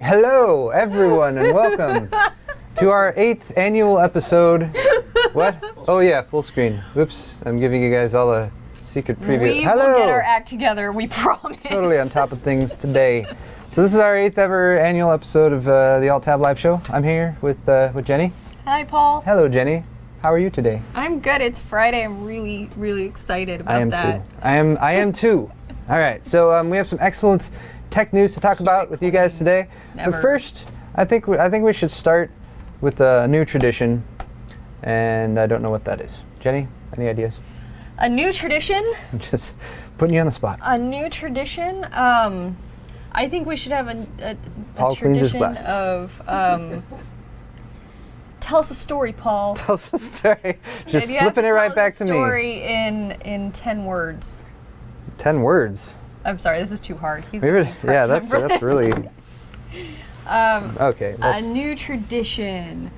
Hello, everyone, and welcome to our 8th annual episode. What? Oh yeah, full screen. Whoops, I'm giving you guys all a secret preview. We will get our act together, we promise. Totally on top of things today. So this is our 8th ever annual episode of the Alt+Tab live show. I'm here with Jenny. Hi, Paul. Hello, Jenny. How are you today? I'm good. It's Friday. I'm really, really excited about that. I am too. All right, so we have some excellent tech news to talk about with you guys today. Never. But first, I think we should start with a new tradition, and I don't know what that is. Jenny, any ideas? A new tradition? I'm just putting you on the spot. A new tradition? I think we should have a Paul cleans his tradition glasses. of tell us a story, Paul. Tell us a story. Just Maybe flipping it right back to me. story in 10 words. 10 words. I'm sorry, this is too hard. Maybe, yeah, that's really. Okay. A new tradition.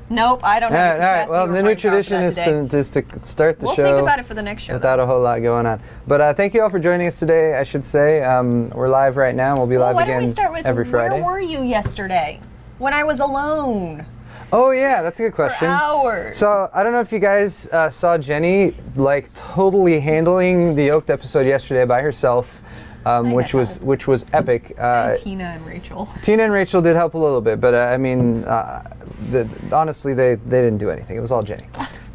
Nope, I don't know. All right. Well, the new tradition is to start the show. We'll think about it for the next show. Without a whole lot going on. But thank you all for joining us today. I should say we're live right now. We'll be live again every Friday. Why don't we start with where were you yesterday when I was alone? Oh yeah, that's a good question. For hours. So I don't know if you guys saw Jenny like totally handling the Yolk'd episode yesterday by herself, which was epic. And Tina and Rachel. Tina and Rachel did help a little bit, but I mean, honestly, they didn't do anything. It was all Jenny.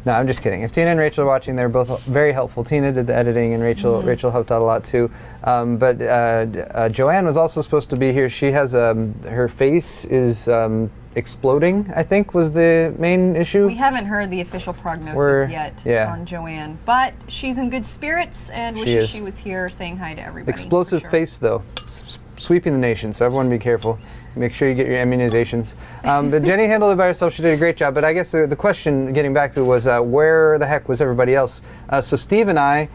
No, I'm just kidding. If Tina and Rachel are watching, they're both very helpful. Tina did the editing, and Rachel helped out a lot too. But Joanne was also supposed to be here. She has her face is exploding, I think, was the main issue. We haven't heard the official prognosis yet on Joanne, but she's in good spirits and wishes she was here saying hi to everybody. Explosive face, though. Sweeping the nation, so everyone be careful. Make sure you get your immunizations. But Jenny handled it by herself. She did a great job. But I guess the question, getting back to it, was where the heck was everybody else? So Steve and I,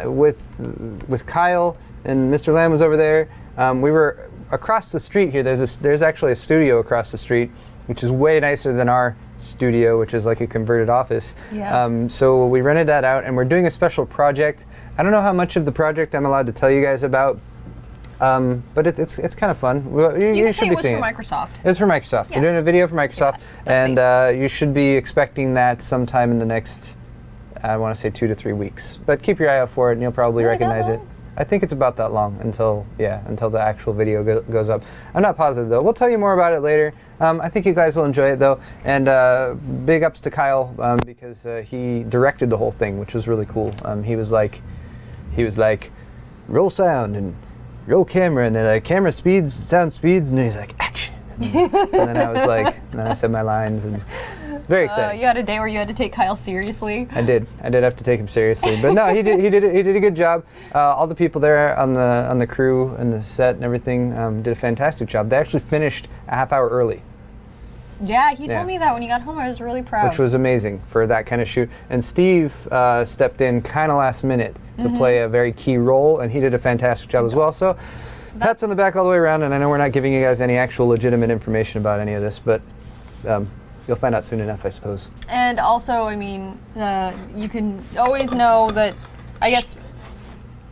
with Kyle and Mr. Lamb was over there. We were across the street here. There's actually a studio across the street, which is way nicer than our studio, which is like a converted office. Yeah. So we rented that out, and we're doing a special project. I don't know how much of the project I'm allowed to tell you guys about. But it's kind of fun. You should be seeing it. It was for Microsoft. It's for Microsoft. Yeah. We're doing a video for Microsoft, and you should be expecting that sometime in the next, I want to say 2 to 3 weeks. But keep your eye out for it, and you'll probably recognize it. I think it's about that long until the actual video goes up. I'm not positive though. We'll tell you more about it later. I think you guys will enjoy it though, and big ups to Kyle because he directed the whole thing, which was really cool. He was like, roll sound and roll camera, and then camera speeds, sound speeds, and he's like, action. And then I was like, and then I said my lines, and very exciting. You had a day where you had to take Kyle seriously. I did have to take him seriously, but no, he did a good job. All the people there on the crew and the set and everything did a fantastic job. They actually finished a half hour early. Yeah, he told me that when he got home. I was really proud. Which was amazing for that kind of shoot. And Steve stepped in kind of last minute to play a very key role, and he did a fantastic job as well. So pats on the back all the way around, and I know we're not giving you guys any actual legitimate information about any of this, but you'll find out soon enough, I suppose. And also, I mean, you can always know that, I guess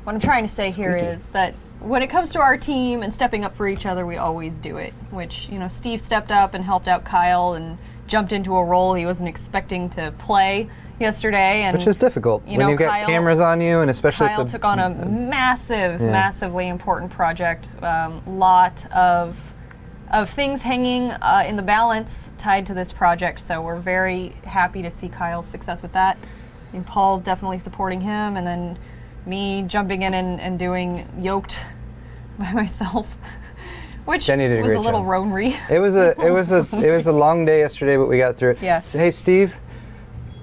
what I'm trying to say here is that when it comes to our team and stepping up for each other, we always do it, which, Steve stepped up and helped out Kyle and jumped into a role he wasn't expecting to play yesterday. And which is difficult when you've got cameras on you, and especially Kyle took on a massively important project. Lot of things hanging in the balance tied to this project, so we're very happy to see Kyle's success with that. And Paul definitely supporting him, and then me jumping in and doing Yolk'd by myself, which was a little roamery. It was a long day yesterday, but we got through it. Yeah. So, hey Steve,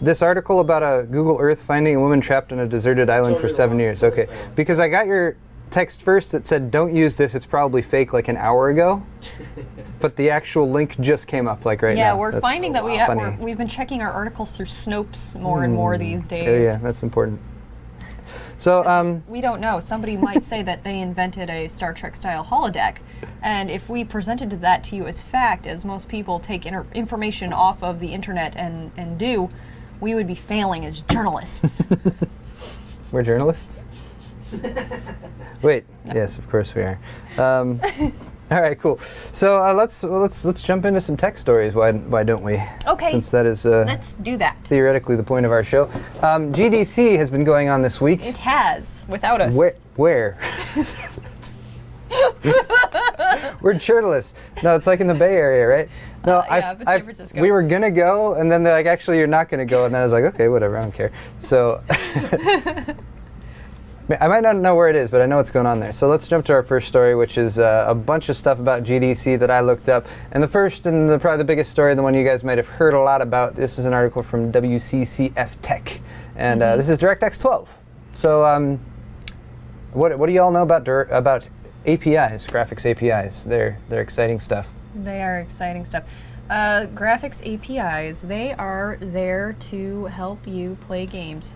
this article about a Google Earth finding a woman trapped on a deserted island for 7 years. Okay, because I got your text first that said don't use this. It's probably fake, like an hour ago. But the actual link just came up like right now. Yeah, we're finding that we've been checking our articles through Snopes more and more these days. Oh yeah, that's important. So we don't know. Somebody might say that they invented a Star Trek style holodeck, and if we presented that to you as fact, as most people take information off of the internet and do, we would be failing as journalists. We're journalists? Wait, yes, of course we are. All right, cool. So let's jump into some tech stories. Why don't we? Okay. Since that is Let's do that. theoretically the point of our show. GDC has been going on this week. It has, without us. Where? We're journalists. No, it's like in the Bay Area, right? No, yeah, but San Francisco. We were gonna go, and then they're like, actually, you're not gonna go, and then I was like, okay, whatever, I don't care. So I might not know where it is, but I know what's going on there. So let's jump to our first story, which is a bunch of stuff about GDC that I looked up. And the first and probably the biggest story, the one you guys might have heard a lot about, this is an article from WCCF Tech, and this is DirectX 12. So what do you all know about APIs, graphics APIs? They're exciting stuff. They are exciting stuff. Graphics APIs, they are there to help you play games.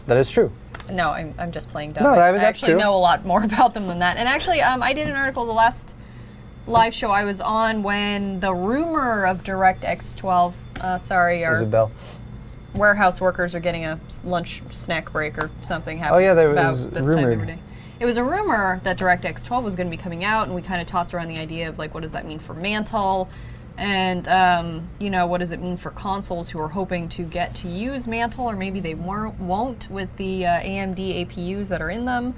That is true. No, I'm just playing dumb. No, I that's actually true. know a lot more about them than that. And actually, I did an article the last live show I was on when the rumor of DirectX 12, our Isabel. warehouse workers are getting a lunch snack break or something happens. Oh yeah, there about was this time every rumored. day. It was a rumor that DirectX 12 was going to be coming out, and we kind of tossed around the idea of like, what does that mean for Mantle? And, what does it mean for consoles who are hoping to get to use Mantle, or maybe they won't with the AMD APUs that are in them?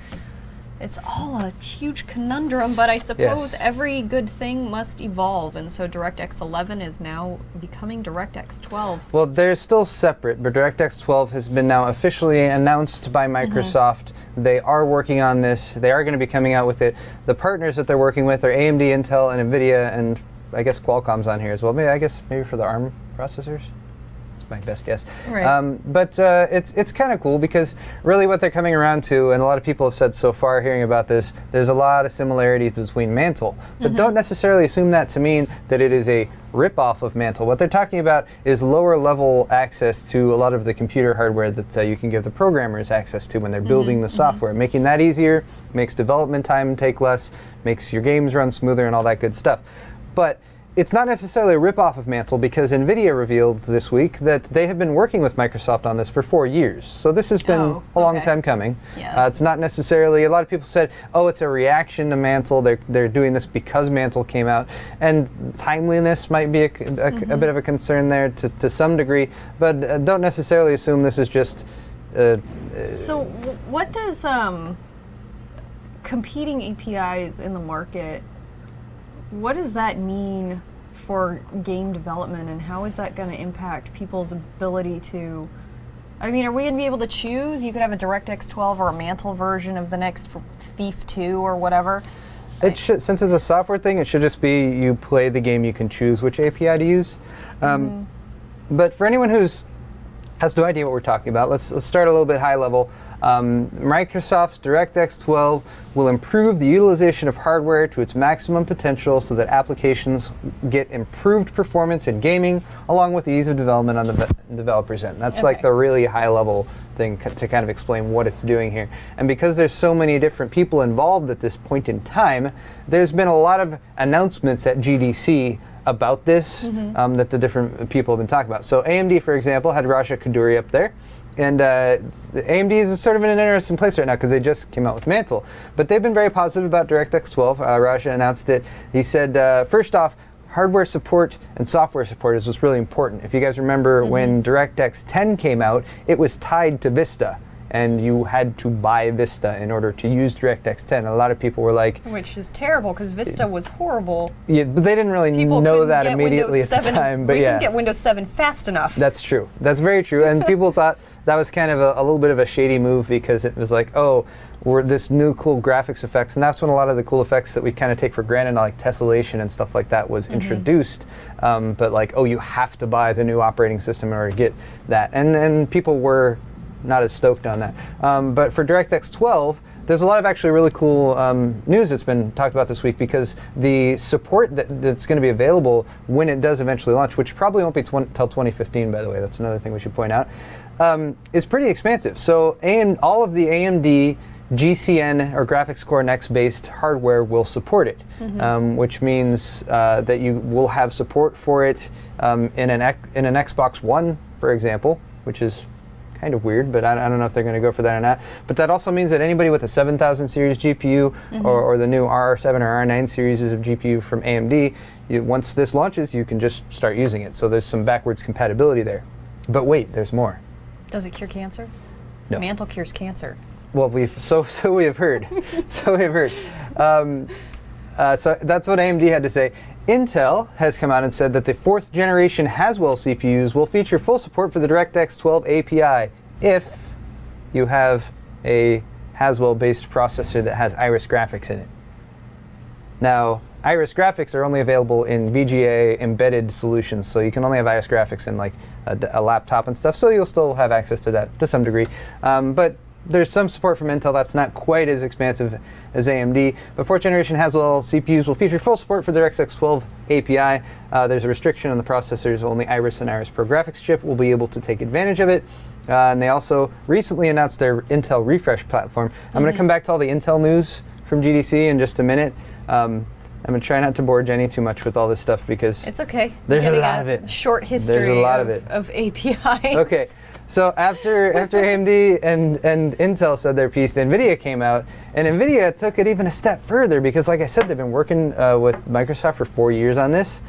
It's all a huge conundrum, but I suppose every good thing must evolve, and so DirectX 11 is now becoming DirectX 12. Well, they're still separate, but DirectX 12 has been now officially announced by Microsoft. They are working on this. They are going to be coming out with it. The partners that they're working with are AMD, Intel, and NVIDIA, and I guess Qualcomm's on here as well. Maybe for the ARM processors. That's my best guess. Right. But it's kind of cool because really what they're coming around to, and a lot of people have said so far hearing about this, there's a lot of similarities between Mantle. But don't necessarily assume that to mean that it is a rip-off of Mantle. What they're talking about is lower level access to a lot of the computer hardware that you can give the programmers access to when they're building the software. Making that easier makes development time take less, makes your games run smoother and all that good stuff. But it's not necessarily a rip-off of Mantle because NVIDIA revealed this week that they have been working with Microsoft on this for 4 years. So this has been a long time coming. Yes. It's not necessarily, a lot of people said, oh, it's a reaction to Mantle. They're doing this because Mantle came out. And timeliness might be a bit of a concern there to some degree, but don't necessarily assume this is just... So what does competing APIs in the market, what does that mean for game development, and how is that going to impact people's ability to... I mean, are we going to be able to choose? You could have a DirectX 12 or a Mantle version of the next Thief 2 or whatever. It should, since it's a software thing, it should just be you play the game, you can choose which API to use. But for anyone has no idea what we're talking about, let's start a little bit high level. Microsoft's DirectX 12 will improve the utilization of hardware to its maximum potential so that applications get improved performance in gaming, along with the ease of development on the developer's end. That's like the really high level thing to kind of explain what it's doing here. And because there's so many different people involved at this point in time, there's been a lot of announcements at GDC about this that the different people have been talking about. So AMD, for example, had Raja Kaduri up there. And AMD is sort of in an interesting place right now because they just came out with Mantle. But they've been very positive about DirectX 12. Raja announced it. He said, first off, hardware support and software support is what's really important. If you guys remember when DirectX 10 came out, it was tied to Vista. And you had to buy Vista in order to use DirectX 10. And a lot of people were like... Which is terrible, because Vista was horrible. Yeah, but they didn't really know that immediately at the time. But couldn't get Windows 7 fast enough. That's true. That's very true. And people thought that was kind of a little bit of a shady move because it was like, oh, we're this new cool graphics effects. And that's when a lot of the cool effects that we kind of take for granted, like tessellation and stuff like that, was introduced. But like, oh, you have to buy the new operating system in order to get that. And then people were not as stoked on that. But for DirectX 12, there's a lot of actually really cool news that's been talked about this week because the support that's going to be available when it does eventually launch, which probably won't be till 2015, by the way, that's another thing we should point out, is pretty expansive. So all of the AMD GCN or Graphics Core Next based hardware will support it, which means that you will have support for it in an Xbox One, for example, which is kind of weird, but I don't know if they're going to go for that or not. But that also means that anybody with a 7000 series GPU or the new RR7 or R9 series of GPU from AMD, once this launches, you can just start using it. So there's some backwards compatibility there. But wait, there's more. Does it cure cancer? No. Mantle cures cancer. Well, we have heard. So we have heard. So that's what AMD had to say. Intel has come out and said that the 4th generation Haswell CPUs will feature full support for the DirectX 12 API if you have a Haswell-based processor that has Iris graphics in it. Now, Iris graphics are only available in VGA embedded solutions, so you can only have Iris graphics in like a laptop and stuff, so you'll still have access to that to some degree. But there's some support from Intel that's not quite as expansive as AMD, but 4th generation Haswell CPUs will feature full support for the DirectX 12 API. There's a restriction on the processors. Only Iris and Iris Pro graphics chip will be able to take advantage of it. And they also recently announced their Intel refresh platform. I'm going to come back to all the Intel news from GDC in just a minute. I'm going to try not to bore Jenny too much with all this stuff because it's okay. There's a lot of it. Short history There's a lot of it. Of APIs. Okay. So after AMD and Intel said their piece, NVIDIA came out, and NVIDIA took it even a step further because, like I said, they've been working with Microsoft for 4 years on this.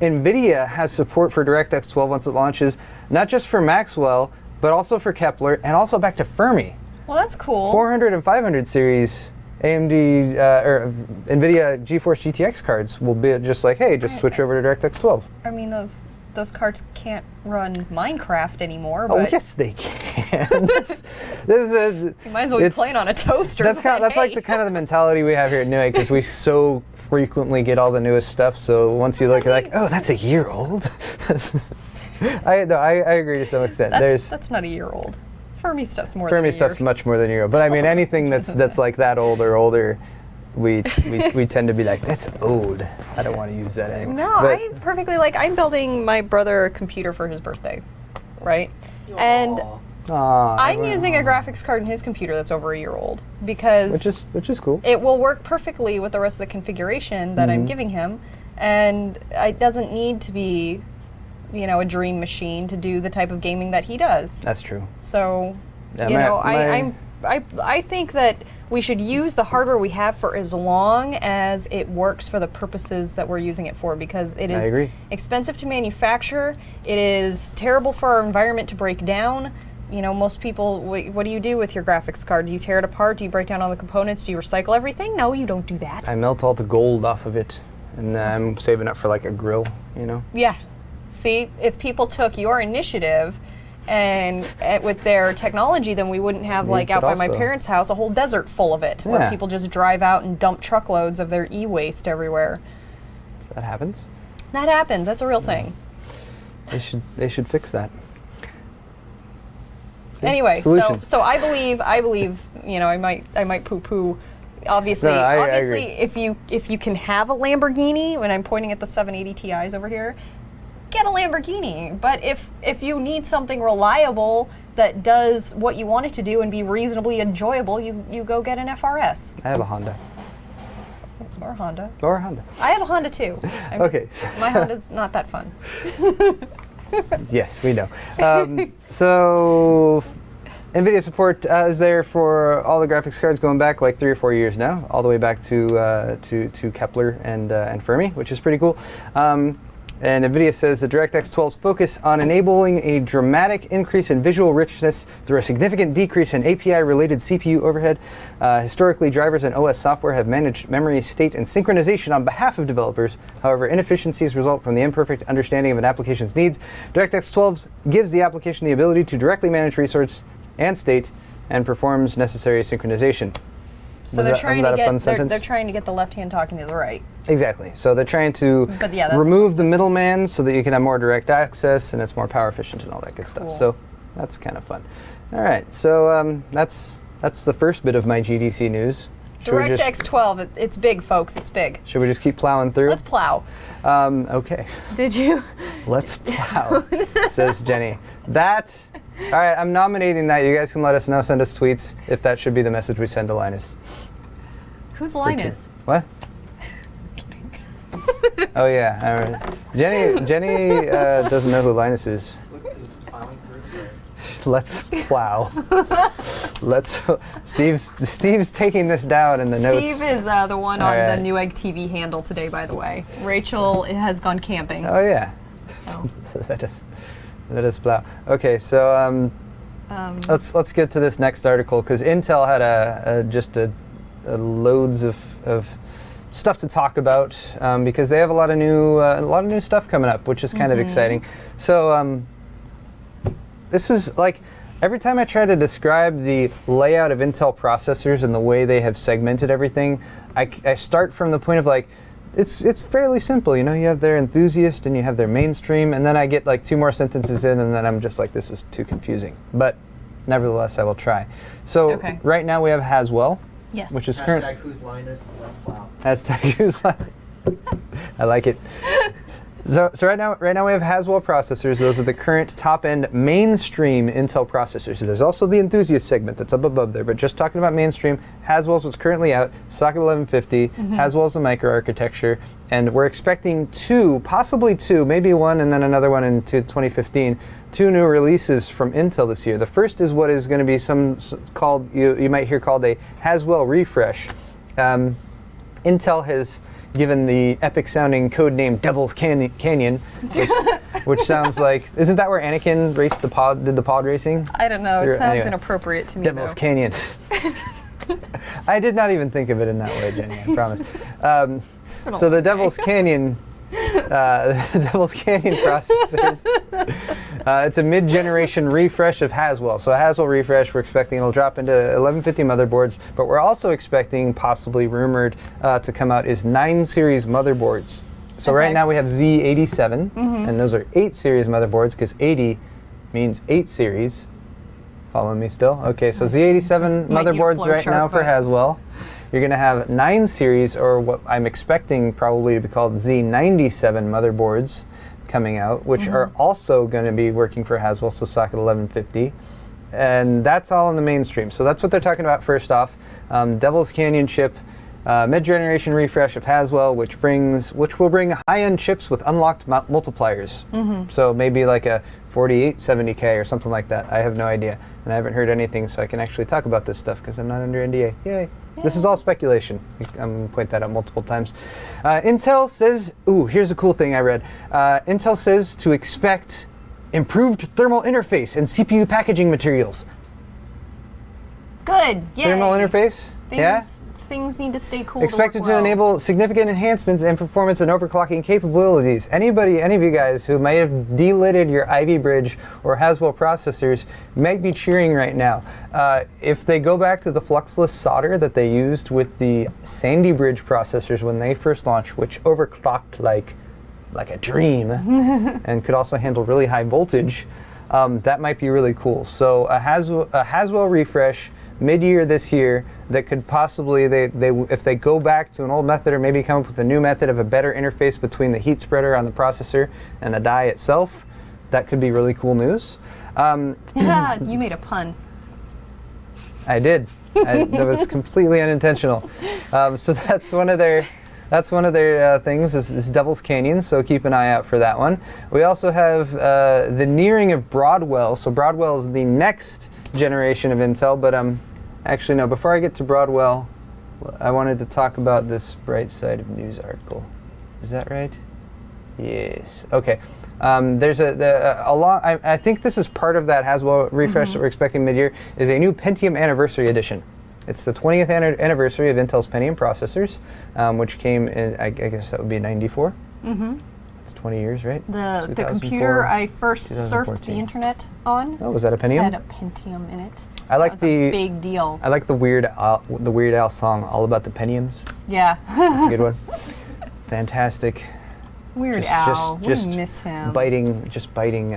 NVIDIA has support for DirectX 12 once it launches, not just for Maxwell, but also for Kepler, and also back to Fermi. Well, that's cool. 400 and 500 series AMD or NVIDIA GeForce GTX cards will be just like, hey, just switch over to DirectX 12. I mean, those cards can't run Minecraft anymore. Oh, but yes, they can. you might as well be playing on a toaster. That's like the kind of the mentality we have here at Newegg, because we so frequently get all the newest stuff. So once you look, you're like, oh, that's a year old. I agree to some extent. That's not a year old. Fermi stuff's more. Fermi stuff's much more than a year old. But I mean, anything that's like that old or older, we tend to be like, that's old. I don't want to use that anymore. No, I perfectly I'm building my brother a computer for his birthday, right? Aww. And I'm using a graphics card in his computer that's over a year old because which is cool. It will work perfectly with the rest of the configuration that I'm giving him, and it doesn't need to be, a dream machine to do the type of gaming that he does. That's true. So, I think that we should use the hardware we have for as long as it works for the purposes that we're using it for, because it is expensive to manufacture. It is terrible for our environment to break down. Most people, what do you do with your graphics card? Do you tear it apart? Do you break down all the components? Do you recycle everything? No, you don't do that. I melt all the gold off of it, and I'm saving up for like a grill, Yeah. See, if people took your initiative and with their technology, then we wouldn't have, out by my parents' house, a whole desert full of it, where people just drive out and dump truckloads of their e-waste everywhere. So that happens? That happens. That's a real thing. They should fix that. See? Anyway, Solutions. so I believe, I might poo-poo. Obviously, I agree. if you can have a Lamborghini, when I'm pointing at the 780 Ti's over here, get a Lamborghini. But if you need something reliable that does what you want it to do and be reasonably enjoyable, you go get an FRS. I have a Honda. Or a Honda. Or a Honda. I have a Honda too. Okay. My Honda's not that fun. Yes, we know. So NVIDIA support is there for all the graphics cards going back like 3 or 4 years now, all the way back to Kepler and Fermi, which is pretty cool. And NVIDIA says the DirectX 12's focus on enabling a dramatic increase in visual richness through a significant decrease in API-related CPU overhead. Historically, drivers and OS software have managed memory, state, and synchronization on behalf of developers. However, inefficiencies result from the imperfect understanding of an application's needs. DirectX 12 gives the application the ability to directly manage resource and state and performs necessary synchronization. So they're trying to get the left hand talking to the right. Exactly. So they're trying to remove the middleman so that you can have more direct access and it's more power efficient and all that good stuff. So that's kind of fun. All right. So that's the first bit of my GDC news. DirectX 12, it's big, folks. It's big. Should we just keep plowing through? Let's plow. Okay. Did you? Let's plow, says Jenny. All right, I'm nominating that. You guys can let us know, send us tweets, if that should be the message we send to Linus. Who's Linus? What? Oh, yeah. All right. Jenny doesn't know who Linus is. Look, it was plowing through. Let's plow. Steve's taking this down in the notes. Steve is the one on the Newegg TV handle today, by the way. Rachel has gone camping. Oh yeah. So let us plow. Okay, so let's get to this next article because Intel had just a loads of stuff to talk about because they have a lot of new stuff coming up, which is kind of exciting. So this is like every time I try to describe the layout of Intel processors and the way they have segmented everything, I start from the point of like it's fairly simple. You know, you have their enthusiast and you have their mainstream, and then I get like 2 more sentences in, and then I'm just like, this is too confusing. But nevertheless, I will try. So right now we have Haswell. Yes. Which is Hashtag who's Linus, let's plow. Hashtag who's Linus. I like it. So right now we have Haswell processors. Those are the current top-end mainstream Intel processors. So there's also the enthusiast segment that's up above there, but just talking about mainstream, Haswell's what's currently out, socket 1150, Haswell's the microarchitecture, and we're expecting 2, possibly 2, maybe 1 and then another one in 2015, 2 new releases from Intel this year. The first is what is going to be called, you might hear called a Haswell refresh. Intel has given the epic-sounding code name Devil's Canyon, which sounds like, isn't that where Anakin did the pod racing? I don't know. It sounds inappropriate to me. Devil's Canyon. I did not even think of it in that way, Jenny. I promise. So the Devil's Canyon processors. It's a mid-generation refresh of Haswell. So a Haswell refresh, we're expecting it'll drop into 1150 motherboards, but we're also expecting, possibly rumored to come out, is 9 series motherboards. So right now we have Z87, and those are 8 series motherboards, because 80 means 8 series. Following me still? Okay, so Z87 motherboards right now for Haswell. You're going to have 9 series, or what I'm expecting probably to be called Z97 motherboards coming out, which are also going to be working for Haswell, so socket 1150. And that's all in the mainstream. So that's what they're talking about first off. Devil's Canyon chip, mid-generation refresh of Haswell, which will bring high-end chips with unlocked multipliers. So maybe like a 4870K or something like that. I have no idea. And I haven't heard anything, so I can actually talk about this stuff because I'm not under NDA. Yay. This is all speculation. I'm going to point that out multiple times. Intel says, here's a cool thing I read. Intel says to expect improved thermal interface and CPU packaging materials. Good. Yay. Thermal interface? Things need to stay cool. Expected to enable significant enhancements in performance and overclocking capabilities. Any of you guys who may have delidded your Ivy Bridge or Haswell processors might be cheering right now. If they go back to the fluxless solder that they used with the Sandy Bridge processors when they first launched, which overclocked like a dream and could also handle really high voltage, that might be really cool. So a Haswell refresh mid-year this year that could possibly, if they go back to an old method or maybe come up with a new method of a better interface between the heat spreader on the processor and the die itself, that could be really cool news. You made a pun. I did. That was completely unintentional. So that's one of their things is Devil's Canyon, so keep an eye out for that one. We also have the nearing of Broadwell. So Broadwell is the next generation of Intel, but actually no, before I get to Broadwell, I wanted to talk about this Bright Side of News article. Is that right? Yes. Okay. There's a lot. I think this is part of that Haswell refresh that we're expecting mid-year, is a new Pentium Anniversary Edition. It's the 20th anniversary of Intel's Pentium processors, which came in, I guess that would be 94. It's 20 years, right? The computer I first surfed the internet on. Oh, was that a Pentium? Had a Pentium in it. I like that was a big deal. I like the Weird Al song, All About the Pentiums. Yeah. That's a good one. Fantastic. Weird Al. We miss him. Biting.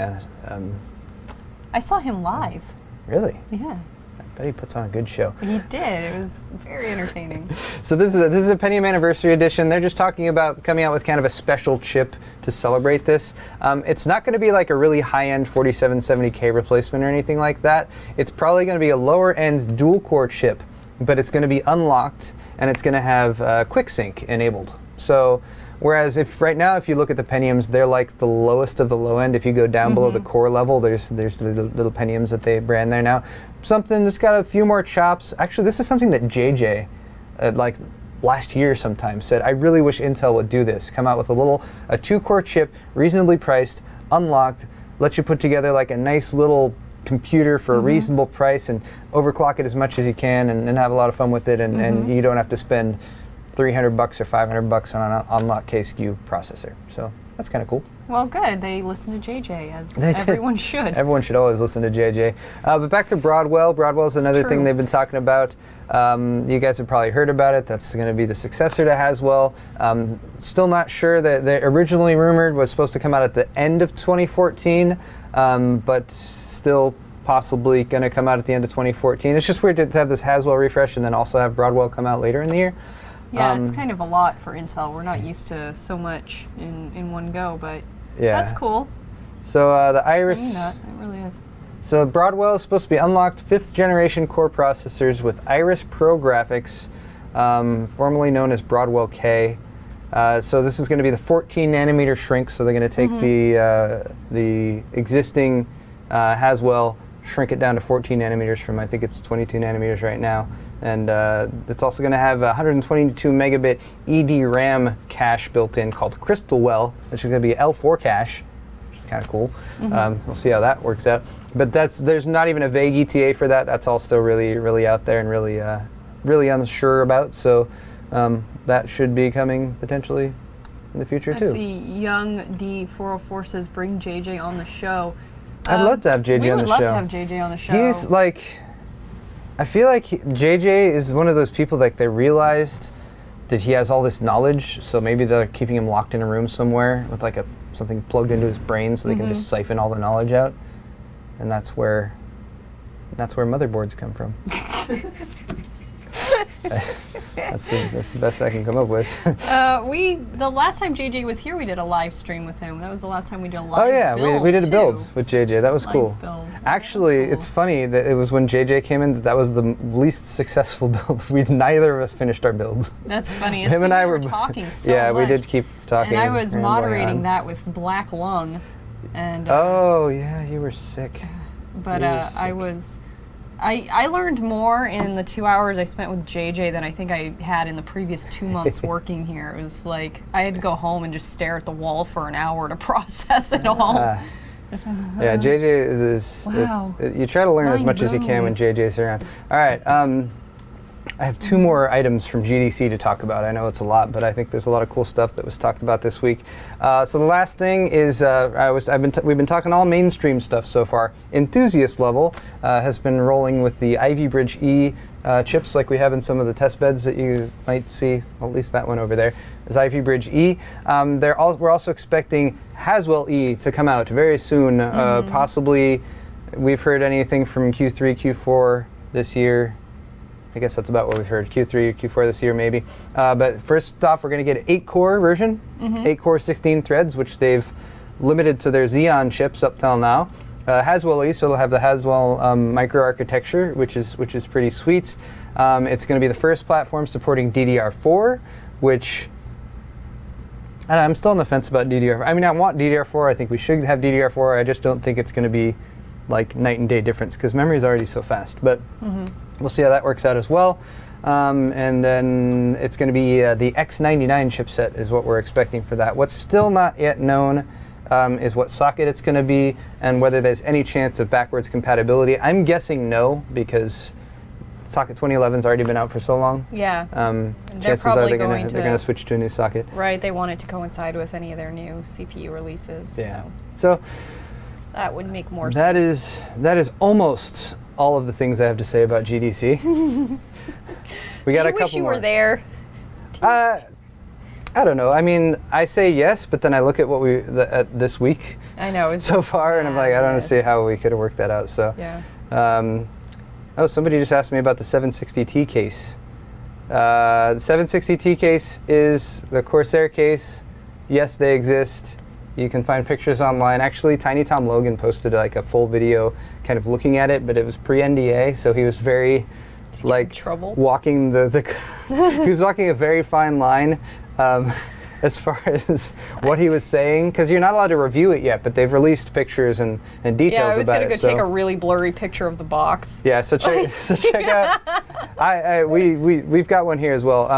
I saw him live. Really? Yeah. I bet he puts on a good show. He did. It was very entertaining. So this is a Pentium Anniversary Edition. They're just talking about coming out with kind of a special chip to celebrate this. It's not going to be like a really high-end 4770K replacement or anything like that. It's probably going to be a lower-end dual-core chip, but it's going to be unlocked and it's going to have QuickSync enabled. So Whereas if right now, if you look at the Pentiums, they're like the lowest of the low end. If you go down below the core level, there's little Pentiums that they brand there now. Something that's got a few more chops. Actually, this is something that JJ, like last year sometime, said, I really wish Intel would do this. Come out with a 2-core chip, reasonably priced, unlocked, let you put together like a nice little computer for a reasonable price and overclock it as much as you can and have a lot of fun with it, and you don't have to spend $300 or $500 on an unlocked K-SKU processor. So that's kind of cool. Well, good. They listen to JJ, as everyone should. Everyone should always listen to JJ. But back to Broadwell. Broadwell's another thing they've been talking about. You guys have probably heard about it. That's going to be the successor to Haswell. Still not sure. That they originally rumored was supposed to come out at the end of 2014, but still possibly going to come out at the end of 2014. It's just weird to have this Haswell refresh and then also have Broadwell come out later in the year. Yeah, it's kind of a lot for Intel. We're not used to so much in one go, but that's cool. So the Iris... It really is. So Broadwell is supposed to be unlocked 5th generation core processors with Iris Pro graphics, formerly known as Broadwell K. So this is going to be the 14 nanometer shrink. So they're going to take the existing Haswell, shrink it down to 14 nanometers from, I think it's 22 nanometers right now. And it's also going to have a 122 megabit EDRAM cache built in called Crystalwell, which is going to be L4 cache, which is kind of cool. We'll see how that works out. But there's not even a vague ETA for that. That's all still really, really out there and really unsure about. So that should be coming potentially in the future too. I see Young D404 says bring JJ on the show. I'd love to have JJ on the show. We would love to have JJ on the show. He's like, I feel like JJ is one of those people like they realized that he has all this knowledge, so maybe they're keeping him locked in a room somewhere with like something plugged into his brain so they can just siphon all the knowledge out. And that's where motherboards come from. That's the best I can come up with. The last time JJ was here, we did a live stream with him. That was the last time we did a live build. We did a build with JJ. That was live cool. Build. Actually, that was cool. It's funny that it was when JJ came in that was the least successful build. Neither of us finished our builds. That's funny. It's Him and I were talking so yeah, much. we did keep talking. And I was rambling moderating on. that with Black Lung, and oh yeah, you were sick. But I learned more in the 2 hours I spent with JJ than I think I had in the previous 2 months working here. It was like I had to go home and just stare at the wall for an hour to process it all. Yeah, JJ is. Wow. You try to learn as much as you can when JJ's around. All right. I have 2 more items from GDC to talk about. I know it's a lot, but I think there's a lot of cool stuff that was talked about this week. So the last thing is we've been talking all mainstream stuff so far. Enthusiast level has been rolling with the Ivy Bridge E chips like we have in some of the test beds that you might see. Well, at least that one over there is Ivy Bridge E. We're also expecting Haswell E to come out very soon. Possibly, we've heard anything from Q3, Q4 this year. I guess that's about what we've heard. Q3, Q4 this year, maybe. But first off, we're going to get an 8-core version, 8-core, 16 threads, which they've limited to their Xeon chips up till now. Haswell E, so it'll have the Haswell microarchitecture, which is pretty sweet. It's going to be the first platform supporting DDR4, which I'm still on the fence about DDR4. I mean, I want DDR4. I think we should have DDR4. I just don't think it's going to be like night and day difference because memory is already so fast. But we'll see how that works out as well. And then it's going to be the X99 chipset is what we're expecting for that. What's still not yet known is what socket it's going to be and whether there's any chance of backwards compatibility. I'm guessing no because socket 2011's already been out for so long. Yeah. Chances are they're going to switch to a new socket. Right. They want it to coincide with any of their new CPU releases. Yeah. So that would make more sense. That is almost all of the things I have to say about GDC. We got a couple more. wish you were there? I don't know. I mean, I say yes, but then I look at what at this week. I know so far, and I'm like, I don't see how we could have worked that out. So. Yeah. Somebody just asked me about the 760T case. The 760T case is the Corsair case. Yes, they exist. You can find pictures online. Actually, Tiny Tom Logan posted like a full video kind of looking at it, but it was pre-NDA, so he was very like trouble. Walking he was walking a very fine line. as far as what he was saying, because you're not allowed to review it yet, but they've released pictures and details Yeah, I was about gonna it. go take a really blurry picture of the box. Yeah, so check out. We've got one here as well.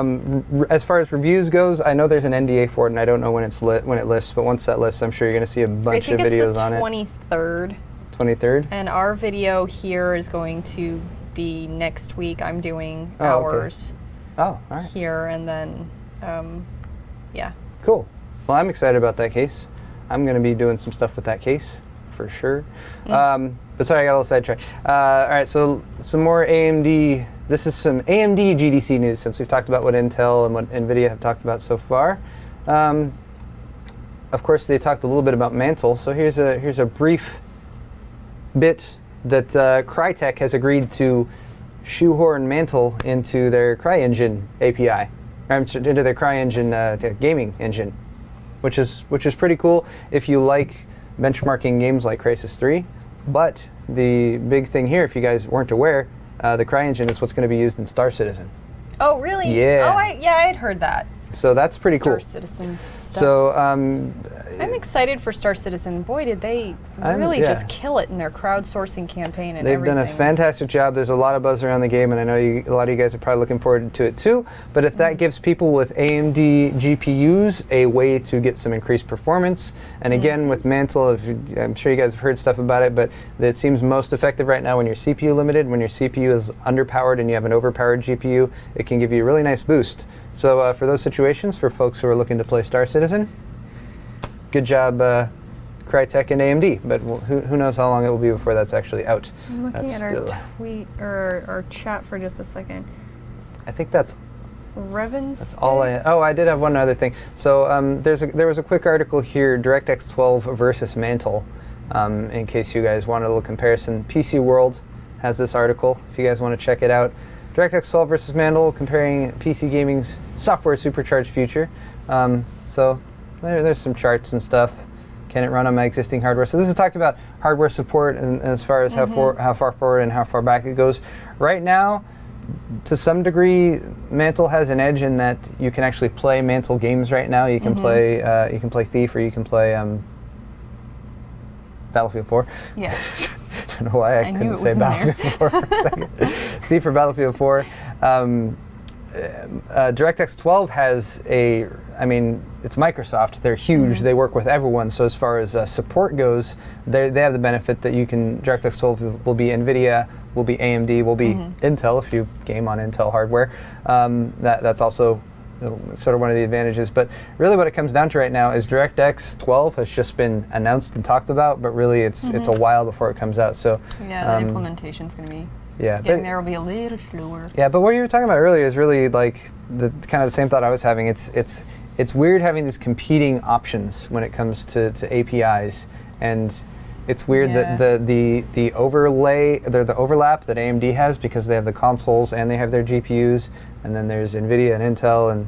As far as reviews goes, I know there's an NDA for it, and I don't know when it lists. But once that lists, I'm sure you're going to see a bunch of videos on it. I think it's the 23rd. 23rd. And our video here is going to be next week. I'm doing okay. ours. Oh, all right. Here, and then, yeah. Cool. Well, I'm excited about that case. I'm going to be doing some stuff with that case, for sure. But sorry, I got a little sidetracked. All right, so some more AMD. This is some AMD GDC news, since we've talked about what Intel and what NVIDIA have talked about so far. Of course, they talked a little bit about Mantle, so here's a brief bit that Crytek has agreed to shoehorn Mantle into their CryEngine API, into their CryEngine gaming engine, which is pretty cool if you like benchmarking games like Crysis 3. But the big thing here, if you guys weren't aware, the CryEngine is what's going to be used in Star Citizen. Oh, really? Yeah. Oh, I had heard that. So that's pretty cool. Star Citizen stuff. So I'm excited for Star Citizen. Boy, did they really just kill it in their crowdsourcing campaign and they've everything. done a fantastic job. There's a lot of buzz around the game, and I know a lot of you guys are probably looking forward to it too. But if that gives people with AMD GPUs a way to get some increased performance, and again with Mantle, I'm sure you guys have heard stuff about it, but it seems most effective right now when you're CPU limited. When your CPU is underpowered and you have an overpowered GPU, it can give you a really nice boost. So for those situations, for folks who are looking to play Star Citizen, good job Crytek and AMD, but who knows how long it will be before that's actually out. I'm looking at our tweet or our chat for just a second. I think that's Revan's all I did have one other thing. So there was a quick article here, DirectX 12 versus Mantle, in case you guys wanted a little comparison. PC World has this article, if you guys want to check it out. DirectX 12 versus Mantle, comparing PC gaming's software supercharged future. So there's some charts and stuff. Can it run on my existing hardware? So this is talking about hardware support and as far as how far forward and how far back it goes. Right now, to some degree, Mantle has an edge in that you can actually play Mantle games right now. You can play Thief, or you can play Battlefield 4. Yeah. I don't know why I couldn't say Battlefield 4 for a second. Thief or Battlefield 4. DirectX 12 has it's Microsoft. They're huge. They work with everyone. So as far as support goes, they have the benefit that you can, DirectX 12 will be NVIDIA, will be AMD, will be Intel if you game on Intel hardware. That's also sort of one of the advantages. But really what it comes down to right now is DirectX 12 has just been announced and talked about, but really it's a while before it comes out. So yeah, the implementation's going to be getting there will be a little slower. Yeah, but what you were talking about earlier is really like the kind of the same thought I was having. It's weird having these competing options when it comes to APIs, and it's weird that the overlap that AMD has, because they have the consoles and they have their GPUs, and then there's NVIDIA and Intel, and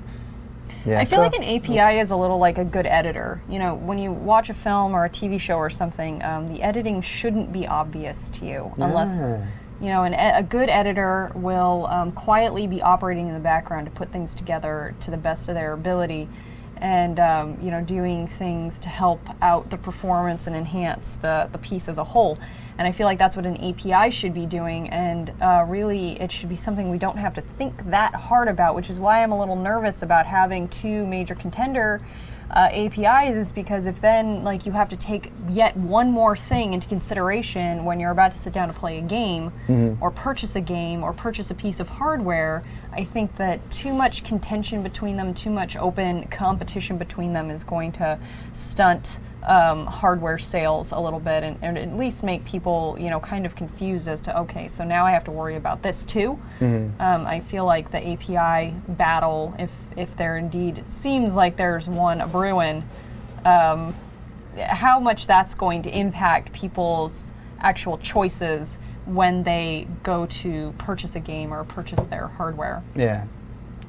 I feel like an API is a little like a good editor. You know, when you watch a film or a TV show or something, the editing shouldn't be obvious to you unless. You know, a good editor will quietly be operating in the background to put things together to the best of their ability, and you know, doing things to help out the performance and enhance the piece as a whole. And I feel like that's what an API should be doing, and really it should be something we don't have to think that hard about, which is why I'm a little nervous about having two major contender APIs, is because if then like you have to take yet one more thing into consideration when you're about to sit down to play a game or purchase a game or purchase a piece of hardware, I think that too much contention between them, too much open competition between them is going to stunt hardware sales a little bit, and at least make people, you know, kind of confused as to, okay, so now I have to worry about this too. I feel like the API battle, if there indeed seems like there's one a brewing, how much that's going to impact people's actual choices when they go to purchase a game or purchase their hardware. Yeah.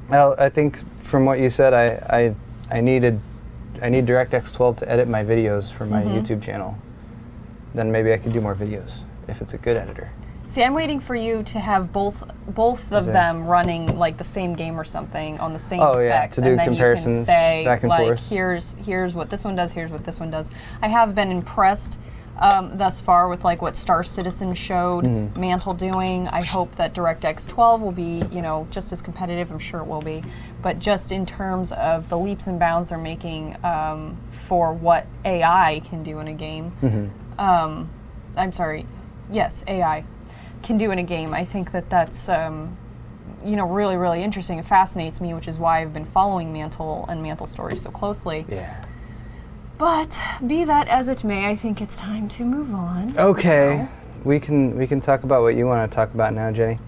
Well, I think from what you said, I need DirectX 12 to edit my videos for my YouTube channel. Then maybe I could do more videos if it's a good editor. See, I'm waiting for you to have both of them running like the same game or something on the same specs, to do and then comparisons you can say back and like, forth. here's what this one does, here's what this one does. I have been impressed thus far with like what Star Citizen showed Mantle doing. I hope that DirectX 12 will be, just as competitive. I'm sure it will be, but just in terms of the leaps and bounds they're making for what AI can do in a game. I'm sorry, yes, AI can do in a game. I think that's really, really interesting. It fascinates me, which is why I've been following Mantle and Mantle stories so closely. Yeah. But be that as it may, I think it's time to move on. Okay, we can talk about what you want to talk about now, Jenny.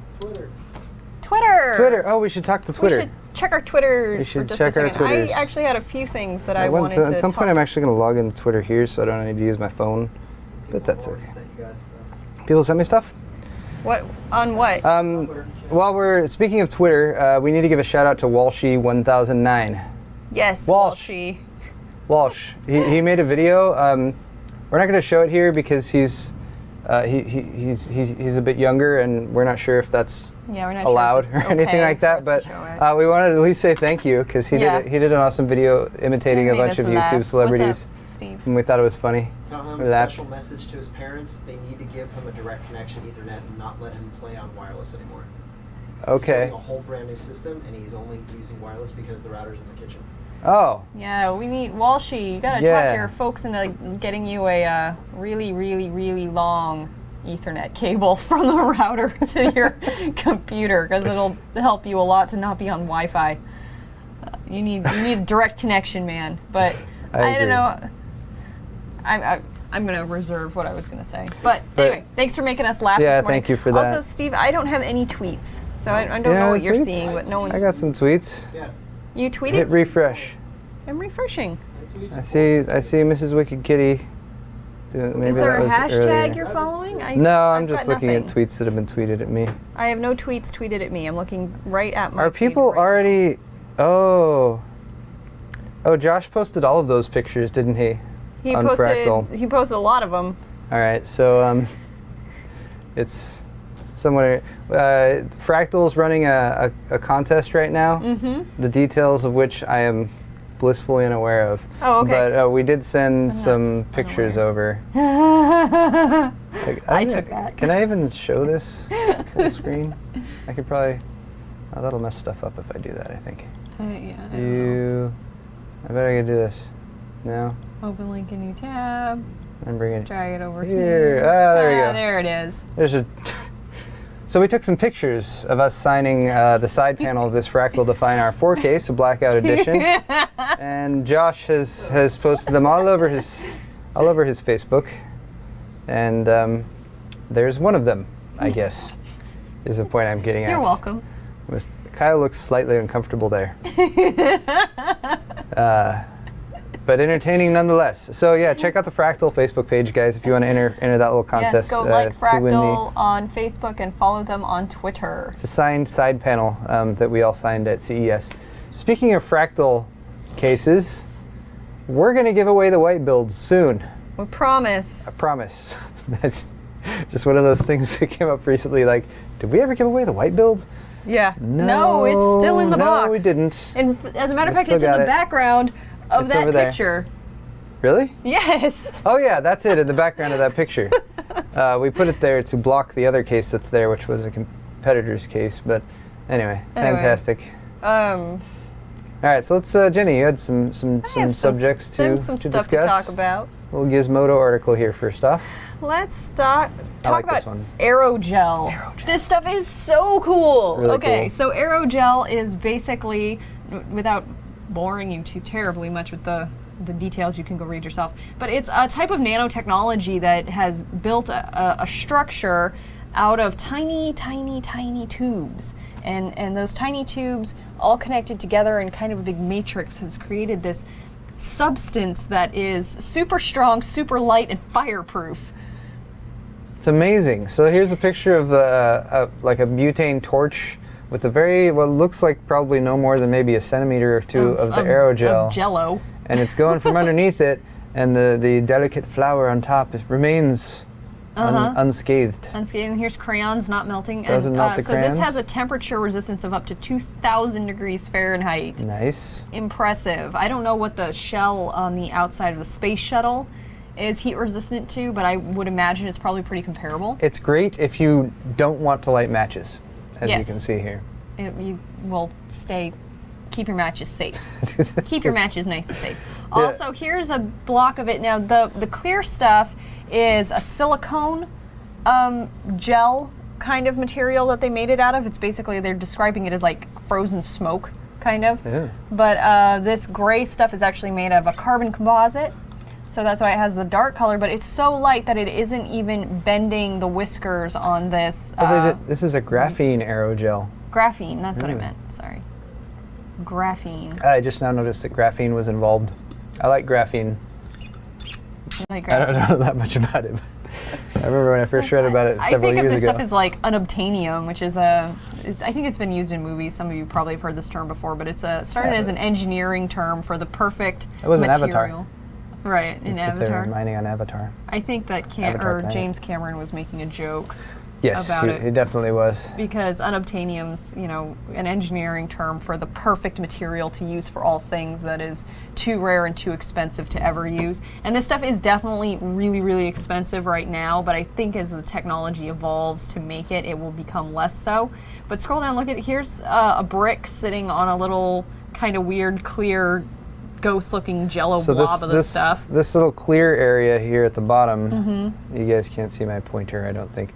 Twitter. Oh, we should talk to Twitter. We should check our Twitters We should for just check a our second. Twitters. I actually had a few things that I wanted to At some point, talk- I'm actually going to log into Twitter here, so I don't need to use my phone. But that's okay. Sent you guys stuff. People send me stuff. What on what? While we're speaking of Twitter, we need to give a shout out to Walshy1009. Yes, Walsh. Walshy. Walsh. He made a video. We're not going to show it here because he's a bit younger, and we're not sure if that's We're not allowed sure if or it's anything okay like that. for us But to show it. we wanted to at least say thank you because he Yeah. did an awesome video imitating He a made bunch us of laugh. YouTube celebrities, What's up, Steve? and we thought it was funny. Tell him We a laughed. special message to his parents. They need to give him a direct connection Ethernet and not let him play on wireless anymore. He's Okay. building a whole brand new system, and he's only using wireless because the router's in the kitchen. Oh. Yeah, we need Walshy. You gotta Yeah. talk your folks into getting you a really, really, really long Ethernet cable from the router to your computer, because it'll help you a lot to not be on Wi-Fi. You need a direct connection, man. But I I don't agree. know. I'm gonna reserve what I was gonna say. But anyway, thanks for making us laugh Yeah, this morning. thank you for that. Also, Steve, I don't have any tweets, so I don't know what you're tweets? seeing. But no one. I got some tweets. Yeah. You Hit tweeted? refresh. I'm refreshing. I see Mrs. Wicked Kitty. Maybe Is there that a was hashtag earlier. you're following? No, I'm I've just got looking at nothing. tweets that have been tweeted at me. I have no tweets tweeted at me. I'm looking right at my Are feed people right now. already? Oh, Josh posted all of those pictures, didn't he? He on posted. Fractal. He posted a lot of them. All right, so it's somewhere. Fractal's running a contest right now. Mm-hmm. The details of which I am blissfully unaware of. Oh, okay. But we did send some pictures over. Like, I don't took know, that. Can I even show this full screen? I could probably. Oh, that'll mess stuff up if I do that, I think. Yeah. I don't know. I bet I could do this. No? Open link in new tab. I'm bringing it. Drag it over Here. here. Ah, there we go. There it is. There's a. So we took some pictures of us signing the side panel of this Fractal Define R4 so Blackout Edition, and Josh has posted them all over his Facebook, and there's one of them, I guess, is the point I'm getting at. You're welcome. Kyle looks slightly uncomfortable there. But entertaining nonetheless. So yeah, check out the Fractal Facebook page, guys, if you want to enter that little contest. Yes, go like to win Fractal on Facebook and follow them on Twitter. It's a signed side panel that we all signed at CES. Speaking of Fractal cases, we're going to give away the white builds soon. We promise. I promise. That's just one of those things that came up recently. Like, did we ever give away the white build? Yeah. No, it's still in the box. No, we didn't. And as a matter of We fact, still it's in got the it. background of It's that over there. picture. Really? Yes. Oh yeah, that's it, in the background of that picture. We put it there to block the other case that's there, which was a competitor's case. But anyway. Fantastic. Um, All right, so let's, Jenny, you had some I have subjects to some stuff discuss. to talk about. Little Gizmodo article here first off. Let's talk like about this one. aerogel. This stuff is so cool. Really okay, cool. so aerogel is basically, without boring you too terribly much with the details, you can go read yourself, but it's a type of nanotechnology that has built a structure out of tiny, tiny, tiny tubes. And those tiny tubes, all connected together in kind of a big matrix, has created this substance that is super strong, super light, and fireproof. It's amazing. So here's a picture of like a butane torch with a what looks like probably no more than maybe a centimeter or two of the aerogel. Of Jello. And it's going from underneath it, and the delicate flower on top remains unscathed. Unscathed. And here's crayons not melting. Doesn't melt the so crayons. this has a temperature resistance of up to 2,000 degrees Fahrenheit. Nice. Impressive. I don't know what the shell on the outside of the space shuttle is heat resistant to, but I would imagine it's probably pretty comparable. It's great if you don't want to light matches, as Yes. you can see here. You will keep your matches safe. Keep your matches nice and safe. Also, here's a block of it. Now, the clear stuff is a silicone gel kind of material that they made it out of. It's basically, they're describing it as like frozen smoke, kind of. Yeah. But this gray stuff is actually made of a carbon composite. So that's why it has the dark color, but it's so light that it isn't even bending the whiskers on this. This is a graphene aerogel. Graphene, that's what I meant. Sorry. Graphene. I just now noticed that graphene was involved. I like graphene. Like I don't know that much about it. I remember when I first read about it several I think years of this ago. stuff as like unobtainium, which is I think it's been used in movies. Some of you probably have heard this term before, but it's started as an engineering term for the perfect That was an material. Avatar. Right, in That's what they were Avatar. mining on Avatar. I think that Avatar planet. James Cameron was making a joke Yes, about it. he definitely was. Because unobtainium's, an engineering term for the perfect material to use for all things that is too rare and too expensive to ever use. And this stuff is definitely really, really expensive right now, but I think as the technology evolves to make it, it will become less so. But scroll down, look at it. Here's a brick sitting on a little kind of weird, clear, ghost-looking jello blob of this stuff. This little clear area here at the bottom, you guys can't see my pointer, I don't think.